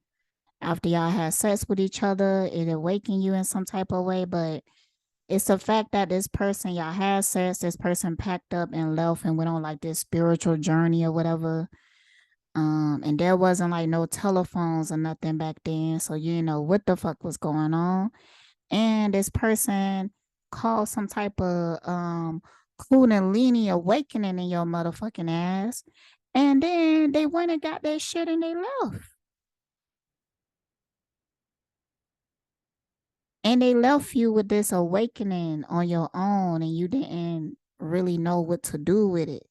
after y'all had sex with each other, it awakened you in some type of way, but it's the fact that this person y'all had sex, this person packed up and left and went on like this spiritual journey or whatever. And there wasn't like no telephones or nothing back then, so you didn't know what the fuck was going on. And this person caused some type of kundalini awakening in your motherfucking ass. And then they went and got that shit and they left. And they left you with this awakening on your own and you didn't really know what to do with it.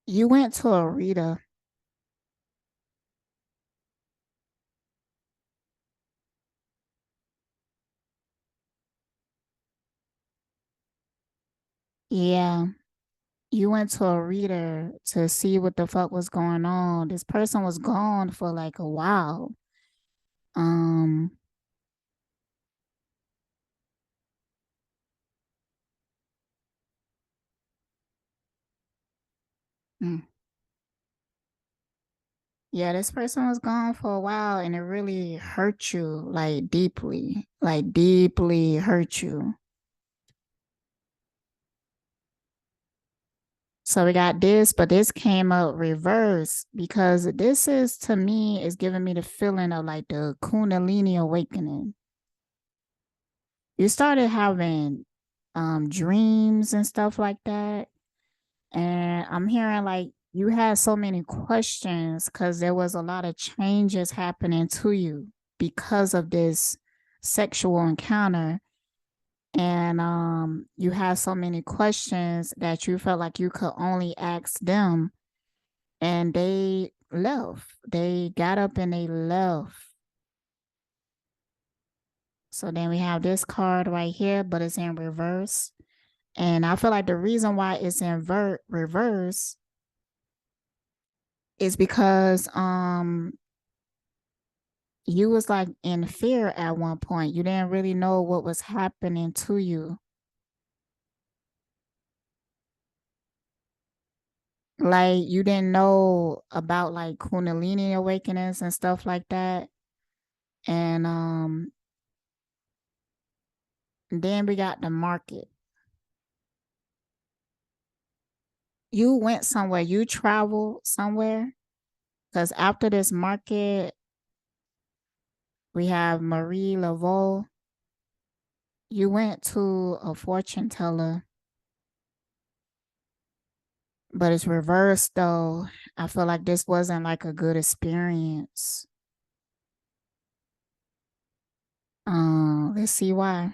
You went to a reader. Yeah. You went to a reader to see what the fuck was going on. This person was gone for like a while. Um, mm. Yeah, this person was gone for a while and it really hurt you like deeply hurt you. So we got this, but this came out reverse because this is to me is giving me the feeling of like the Kundalini awakening. You started having dreams and stuff like that. And I'm hearing like you had so many questions because there was a lot of changes happening to you because of this sexual encounter. And you had so many questions that you felt like you could only ask them and they left. They got up and they left. So then we have this card right here, but it's in reverse. And I feel like the reason why it's in reverse is because you was like in fear at one point. You didn't really know what was happening to you. Like you didn't know about like Kundalini awakenings and stuff like that. And then we got the market. You went somewhere, you traveled somewhere. Because after this market, we have Marie Laveau. You went to a fortune teller, but it's reversed though. I feel like this wasn't like a good experience. Let's see why.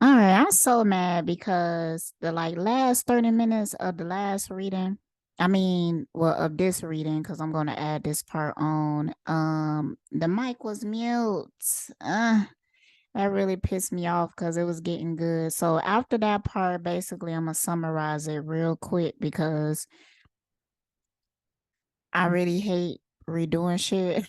All right, I'm so mad because the like last 30 minutes of the last reading, I mean, well, of this reading, because I'm gonna add this part on. The mic was mute. That really pissed me off because it was getting good. So after that part, basically, I'm gonna summarize it real quick because I really hate redoing shit.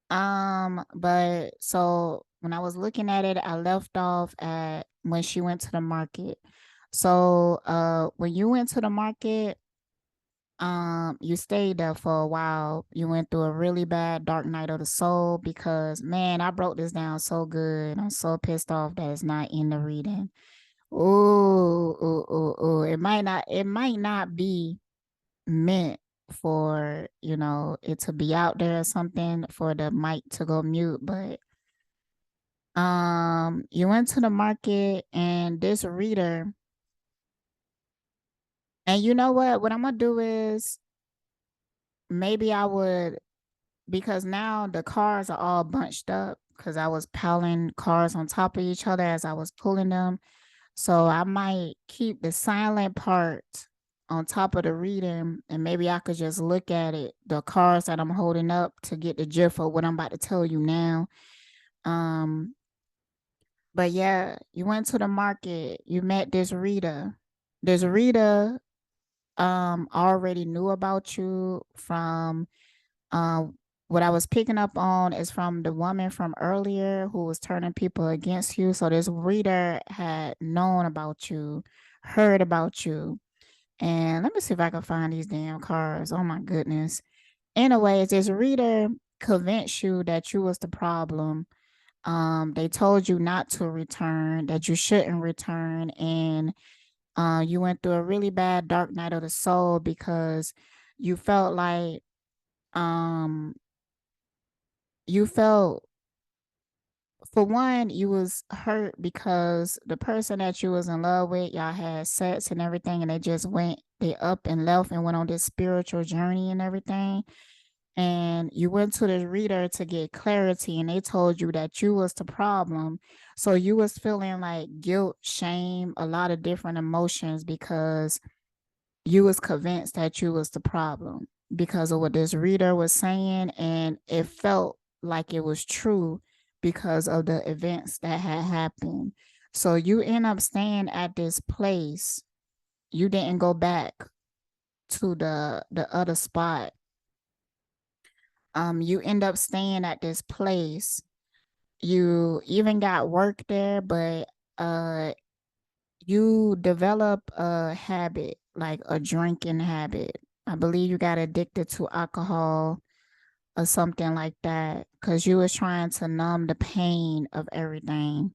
But so when I was looking at it, I left off at when she went to the market. So when you went to the market, you stayed there for a while. You went through a really bad dark night of the soul because man, I broke this down so good. I'm so pissed off that it's not in the reading. Oh, it might not be meant for, it to be out there or something for the mic to go mute, but you went to the market and this reader, and you know what I'm gonna do is maybe I would, because now the cars are all bunched up because I was piling cars on top of each other as I was pulling them. So I might keep the silent part on top of the reading, and maybe I could just look at it, the cards that I'm holding up, to get the gist of what I'm about to tell you now. Um, but yeah, you went to the market, you met this Rita. This Rita already knew about you from what I was picking up on is from the woman from earlier who was turning people against you. So this reader had known about you, heard about you. And let me see if I can find these damn cards. Oh my goodness. Anyways, this reader convinced you that you was the problem. They told you not to return, that you shouldn't return, and you went through a really bad dark night of the soul because you felt like um you felt, for one, you was hurt because the person that you was in love with, y'all had sex and everything, and they up and left and went on this spiritual journey and everything. And you went to the reader to get clarity, and they told you that you was the problem. So you was feeling like guilt, shame, a lot of different emotions because you was convinced that you was the problem because of what this reader was saying, and it felt like it was true because of the events that had happened. So you end up staying at this place. You didn't go back to the other spot. You end up staying at this place. You even got work there, but uh you develop a habit, like a drinking habit. I believe you got addicted to alcohol or something like that because you was trying to numb the pain of everything.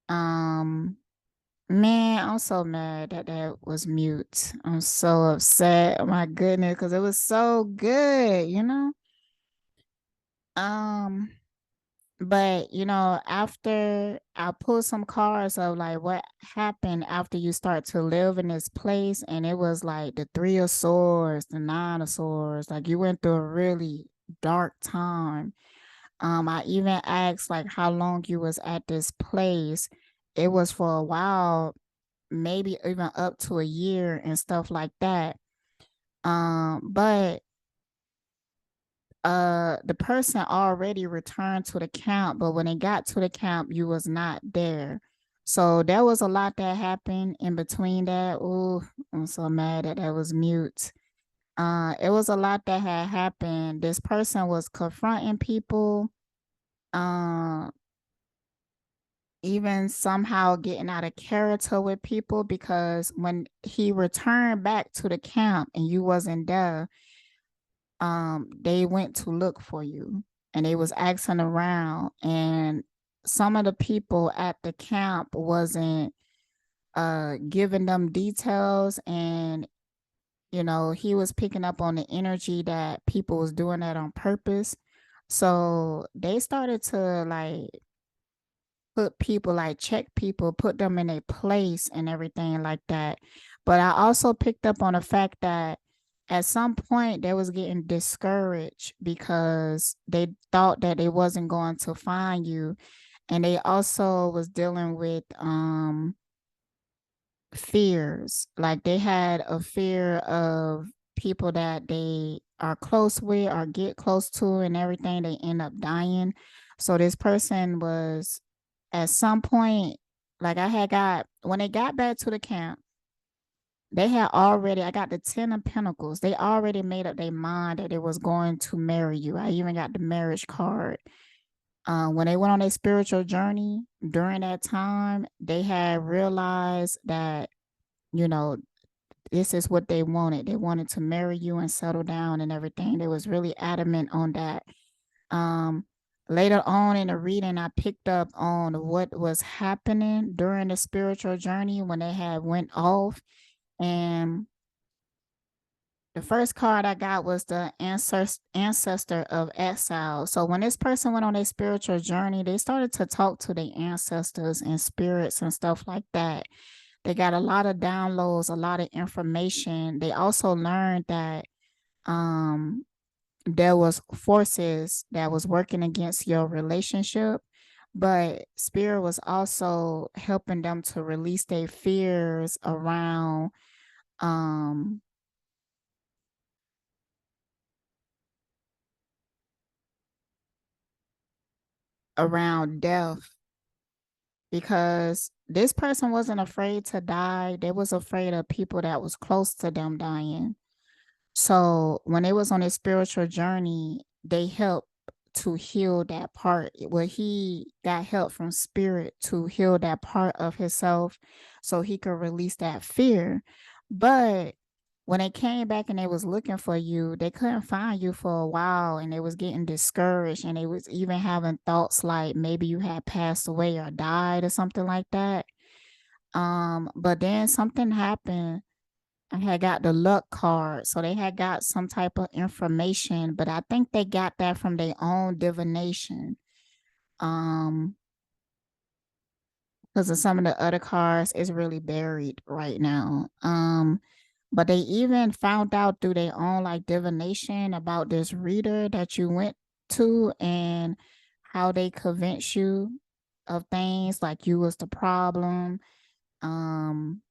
Um, Man, I'm so mad that that was mute. I'm so upset. Oh my goodness, because it was so good, you know? Um, But after I pulled some cards of like what happened after you start to live in this place, and it was like the Three of Swords, the Nine of Swords, like you went through a really dark time. I even asked like how long you was at this place. It was for a while, maybe even up to a year and stuff like that. But the person already returned to the camp, but when they got to the camp you was not there. So there was a lot that happened in between that. Oh, I'm so mad that that was mute. It was a lot that had happened. This person was confronting people, uh even somehow getting out of character with people, because when he returned back to the camp and you wasn't there, they went to look for you, and they was asking around, and some of the people at the camp wasn't giving them details, and he was picking up on the energy that people was doing that on purpose. So they started to like put people, like check people, put them in a place and everything like that. But I also picked up on the fact that at some point they was getting discouraged because they thought that they wasn't going to find you. And they also was dealing with fears. Like they had a fear of people that they are close with or get close to and everything, they end up dying. So this person was, at some point, like I had got, when they got back to the camp, they had already, I got the 10 of Pentacles. They already made up their mind that they was going to marry you. I even got the marriage card. When they went on a spiritual journey during that time, they had realized that, you know, this is what they wanted. They wanted to marry you and settle down and everything. They was really adamant on that. Um, Later on in the reading, I picked up on what was happening during the spiritual journey when they had went off, and The first card I got was the ancestor of exile. So when this person went on a spiritual journey, they started to talk to their ancestors and spirits and stuff like that. They got a lot of downloads, a lot of information. They also learned that um there was forces that was working against your relationship, but spirit was also helping them to release their fears um around death, because this person wasn't afraid to die. They was afraid of people that was close to them dying. So when they was on a spiritual journey, they helped to heal that part. Well, he got help from spirit to heal that part of himself so he could release that fear. But when they came back and they was looking for you, they couldn't find you for a while, and they was getting discouraged, and they was even having thoughts like maybe you had passed away or died or something like that. But then something happened. I had got the luck card. So they had got some type of information, but I think they got that from their own divination. Um, because of some of the other cards is really buried right now. But they even found out through their own like divination about this reader that you went to and how they convinced you of things like you was the problem. Um,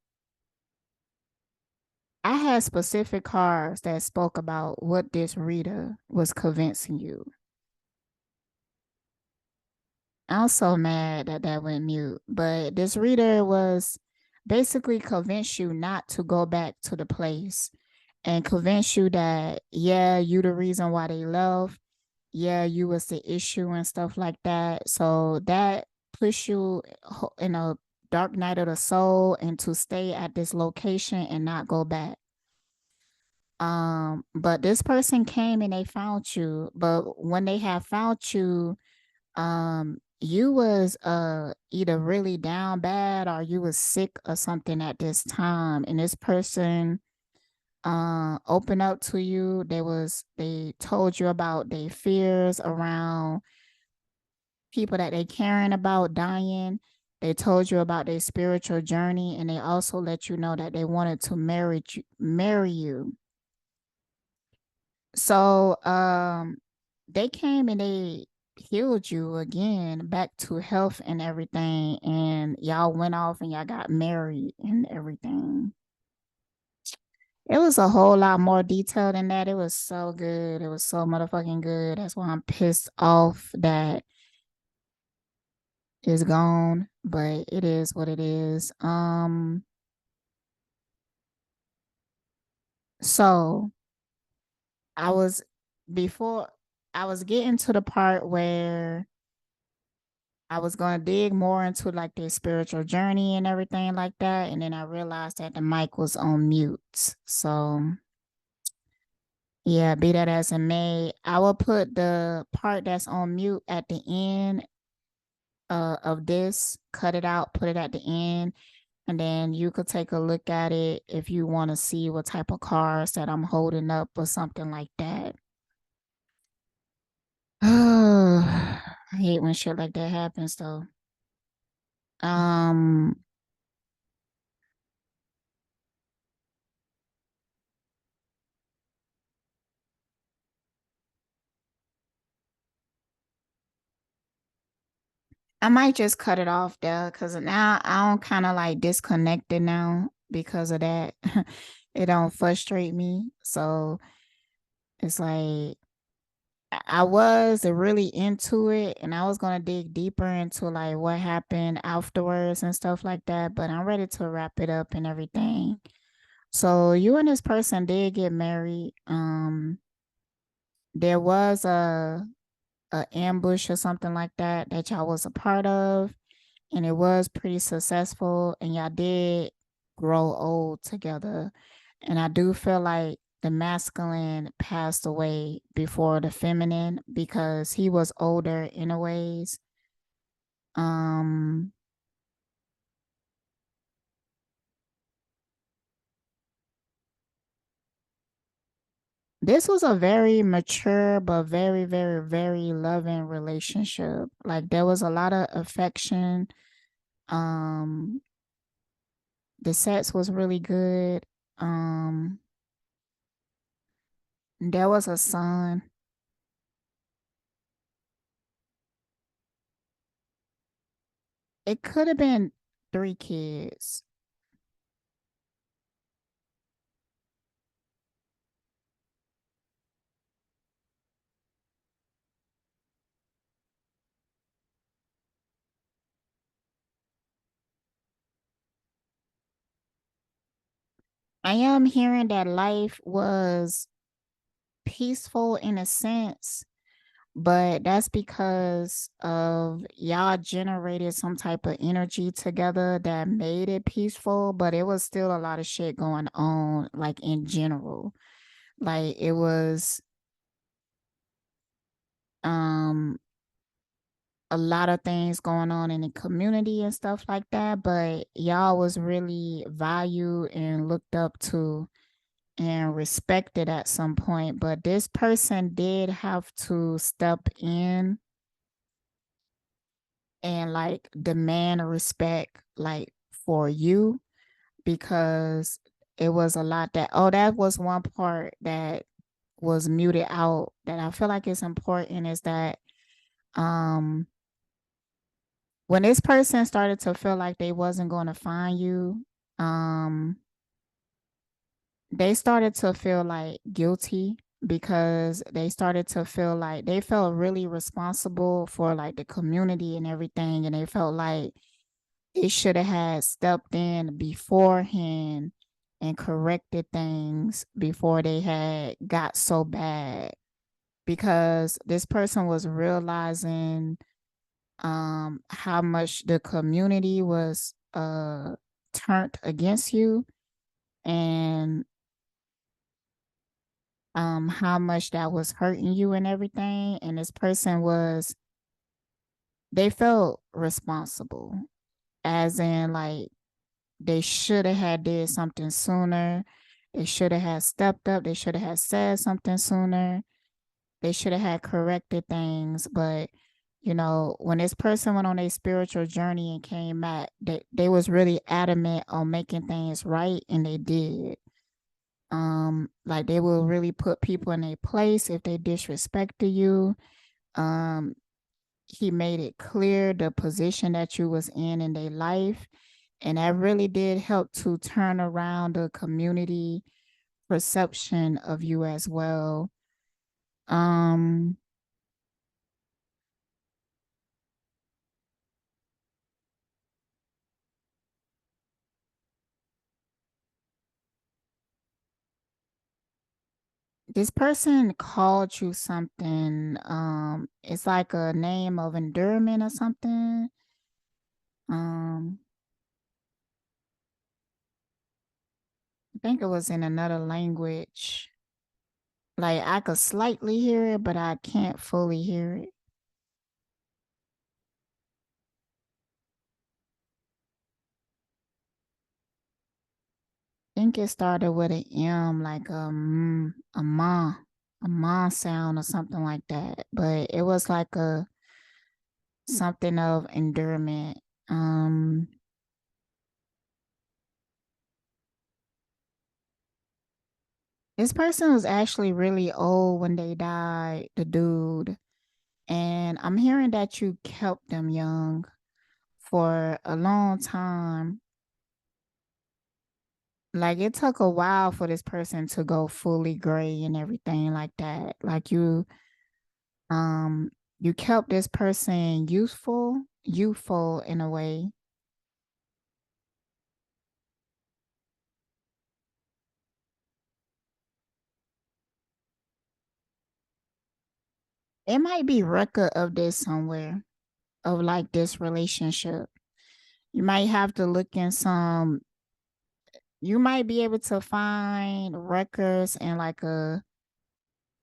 I had specific cards that spoke about what this reader was convincing you. I'm so mad that that went mute, but this reader was basically convince you not to go back to the place and convince you that, yeah, you the reason why they left. Yeah, you was the issue and stuff like that. So that push you in a dark night of the soul and to stay at this location and not go back. But this person came and they found you, but when they have found you, you was either really down bad or you was sick or something at this time, and this person opened up to you. They told you about their fears around people that they caring about dying. They told you about their spiritual journey, and they also let you know that they wanted to marry you. So they came and they healed you again back to health and everything, and y'all went off and y'all got married and everything. It was a whole lot more detailed than that. It was so good. It was so motherfucking good. That's why I'm pissed off that it's gone, but it is what it is. So I was before I was getting to the part where I was going to dig more into like their spiritual journey and everything like that. And then I realized that the mic was on mute. So, yeah, be that as it may, I will put the part that's on mute at the end of this, cut it out, put it at the end. And then you could take a look at it if you want to see what type of cards that I'm holding up or something like that. I hate when shit like that happens though. Um, I might just cut it off there because now I'm kind of like disconnected now because of that. It don't frustrate me. So it's like I was really into it and I was gonna dig deeper into like what happened afterwards and stuff like that. But I'm ready to wrap it up and everything. So you and this person did get married. There was a ambush or something like that that y'all was a part of, and it was pretty successful, and y'all did grow old together. And I do feel like the masculine passed away before the feminine because he was older in a ways. Um This was a very mature but very, very, very loving relationship. Like there was a lot of affection. Um, the sex was really good. Um, there was a son. It could have been 3 kids. I am hearing that life was peaceful in a sense, but that's because of y'all generated some type of energy together that made it peaceful, but it was still a lot of shit going on, like in general. Like it was um a lot of things going on in the community and stuff like that, but y'all was really valued and looked up to and respected at some point. But this person did have to step in and like demand respect like for you, because it was a lot that, oh, that was one part that was muted out that I feel like is important, is that um when this person started to feel like they wasn't going to find you, um they started to feel like guilty, because they started to feel like they felt really responsible for like the community and everything, and they felt like it should have had stepped in beforehand and corrected things before they had got so bad, because this person was realizing how much the community was turned against you, and how much that was hurting you and everything. And this person was, they felt responsible, as in like they should have had did something sooner. They should have had stepped up. They should have had said something sooner. They should have had corrected things. But you know, when this person went on a spiritual journey and came back, they was really adamant on making things right, and they did. Like they will really put people in a place if they disrespected you. Um, he made it clear the position that you was in their life, and that really did help to turn around the community perception of you as well. Um, this person called you something. It's like a name of endearment or something. Um, I think it was in another language. Like I could slightly hear it, but I can't fully hear it. I think it started with an M, like a ma sound or something like that. But it was like a something of endearment. Um, this person was actually really old when they died, the dude. And I'm hearing that you kept them young for a long time. Like it took a while for this person to go fully gray and everything like that. Like um you kept this person youthful in a way. It might be record of this somewhere, of like this relationship. You might have to look in some, you might be able to find records and like a,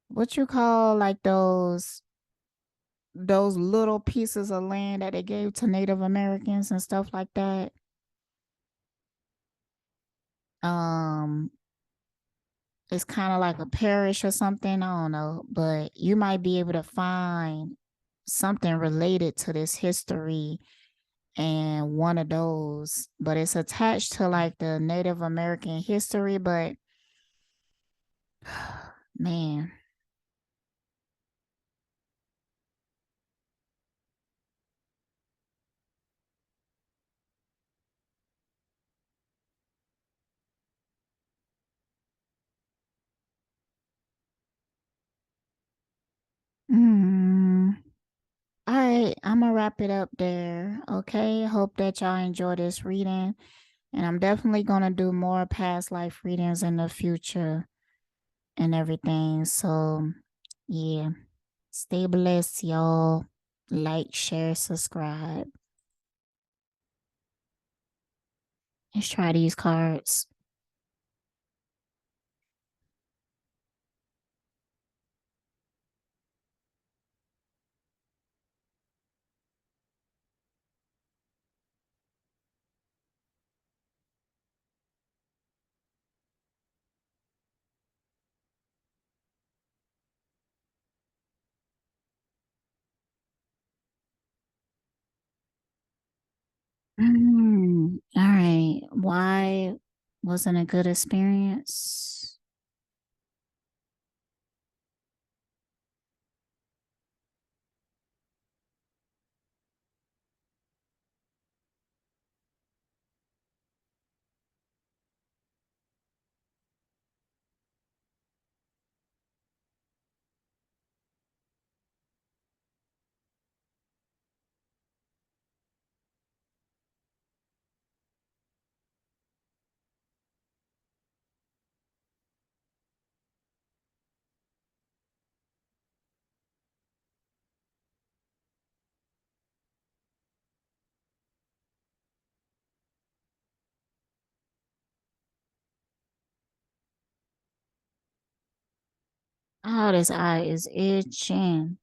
what you call like those little pieces of land that they gave to Native Americans and stuff like that. Um it's kind of like a parish or something. I don't know, but you might be able to find something related to this history and one of those, but it's attached to like the Native American history. But man, mm, all right, I'm gonna wrap it up there. Okay, hope that y'all enjoy this reading, and I'm definitely gonna do more past life readings in the future and everything. So, yeah, stay blessed, y'all. Like, share, subscribe. Let's try these cards. All right. Why wasn't a good experience? Oh, this eye is itching.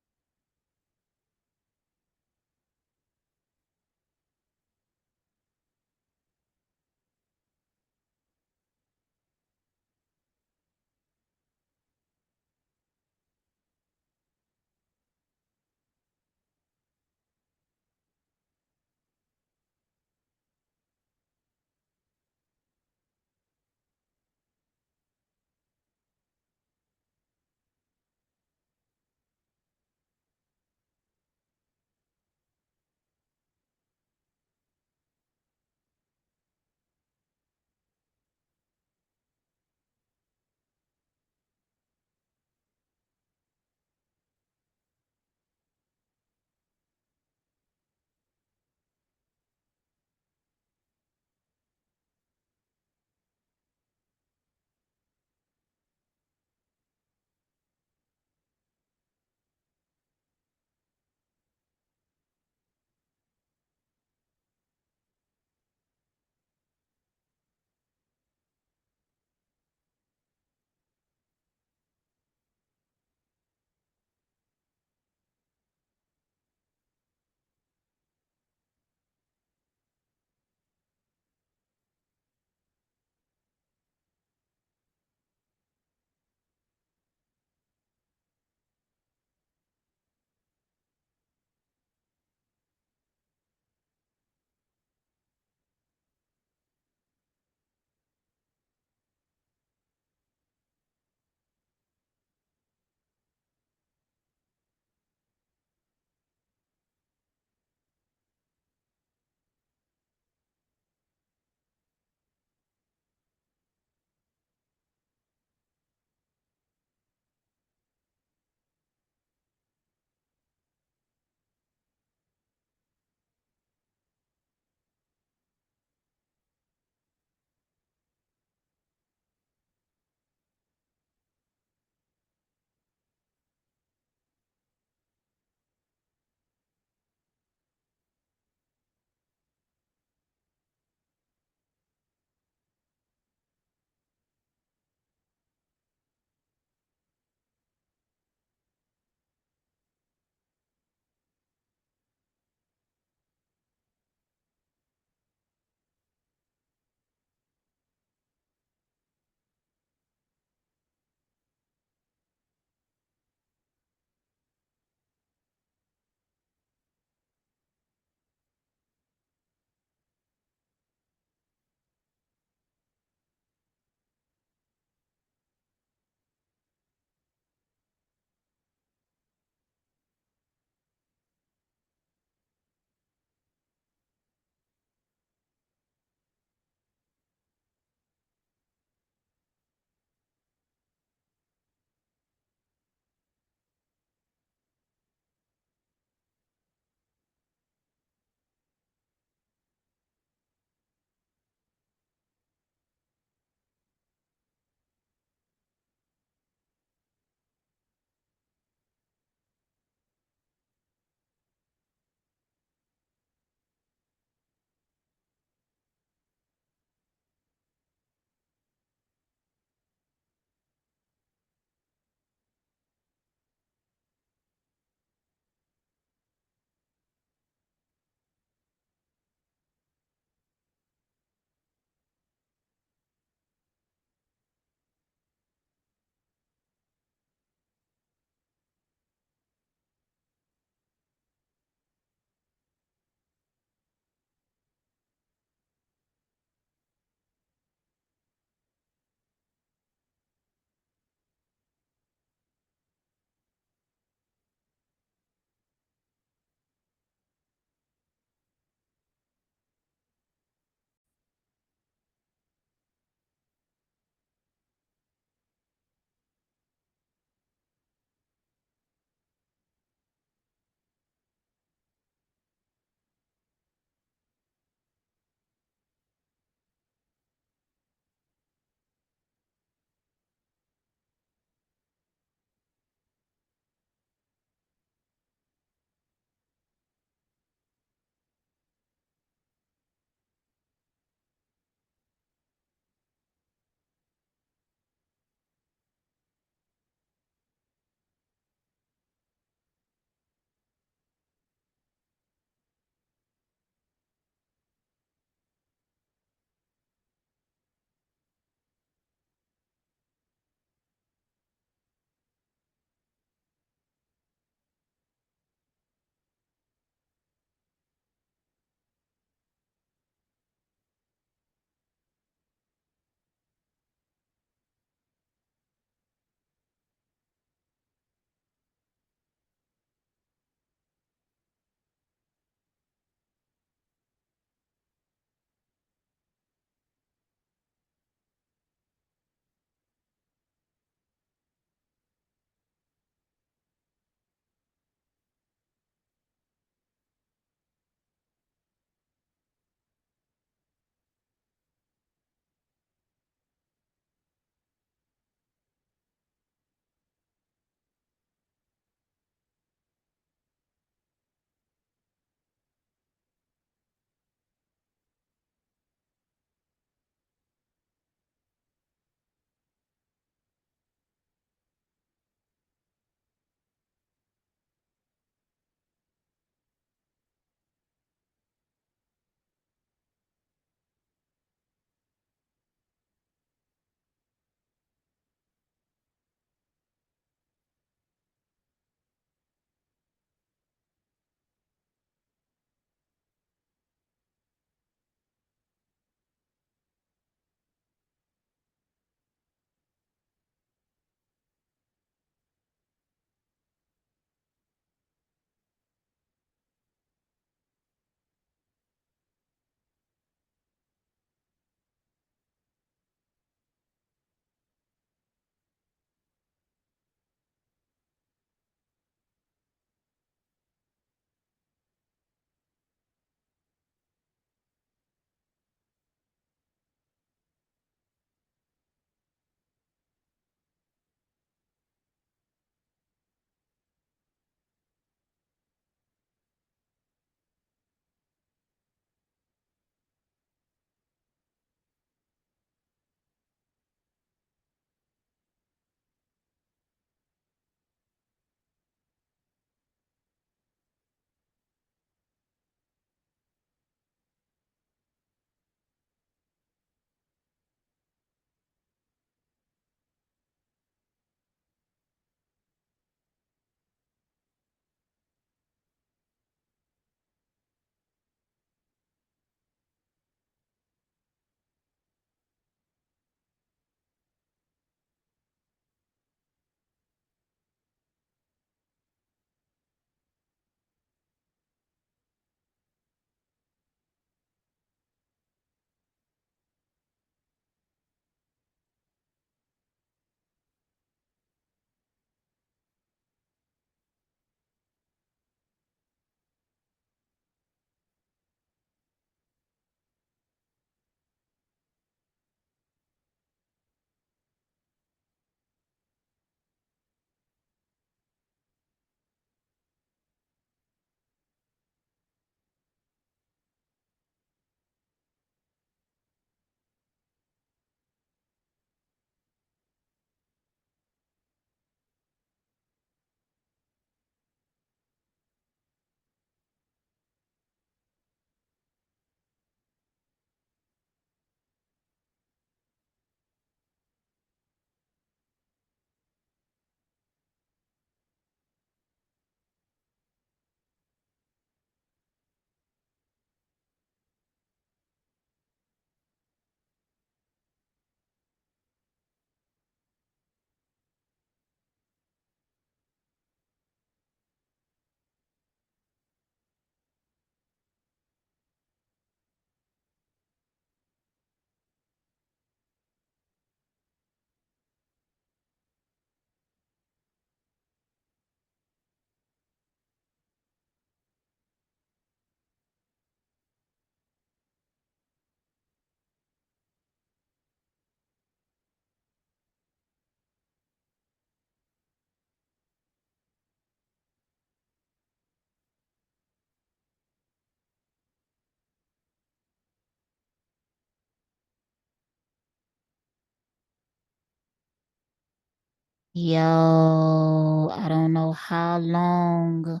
Yo, I don't know how long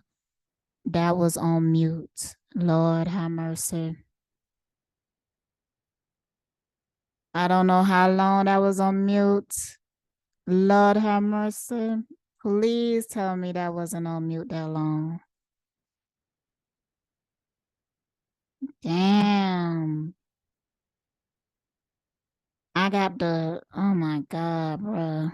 that was on mute. Lord have mercy. I don't know how long that was on mute. Lord have mercy. Please tell me that wasn't on mute that long. Damn. I got the, oh my God, bruh.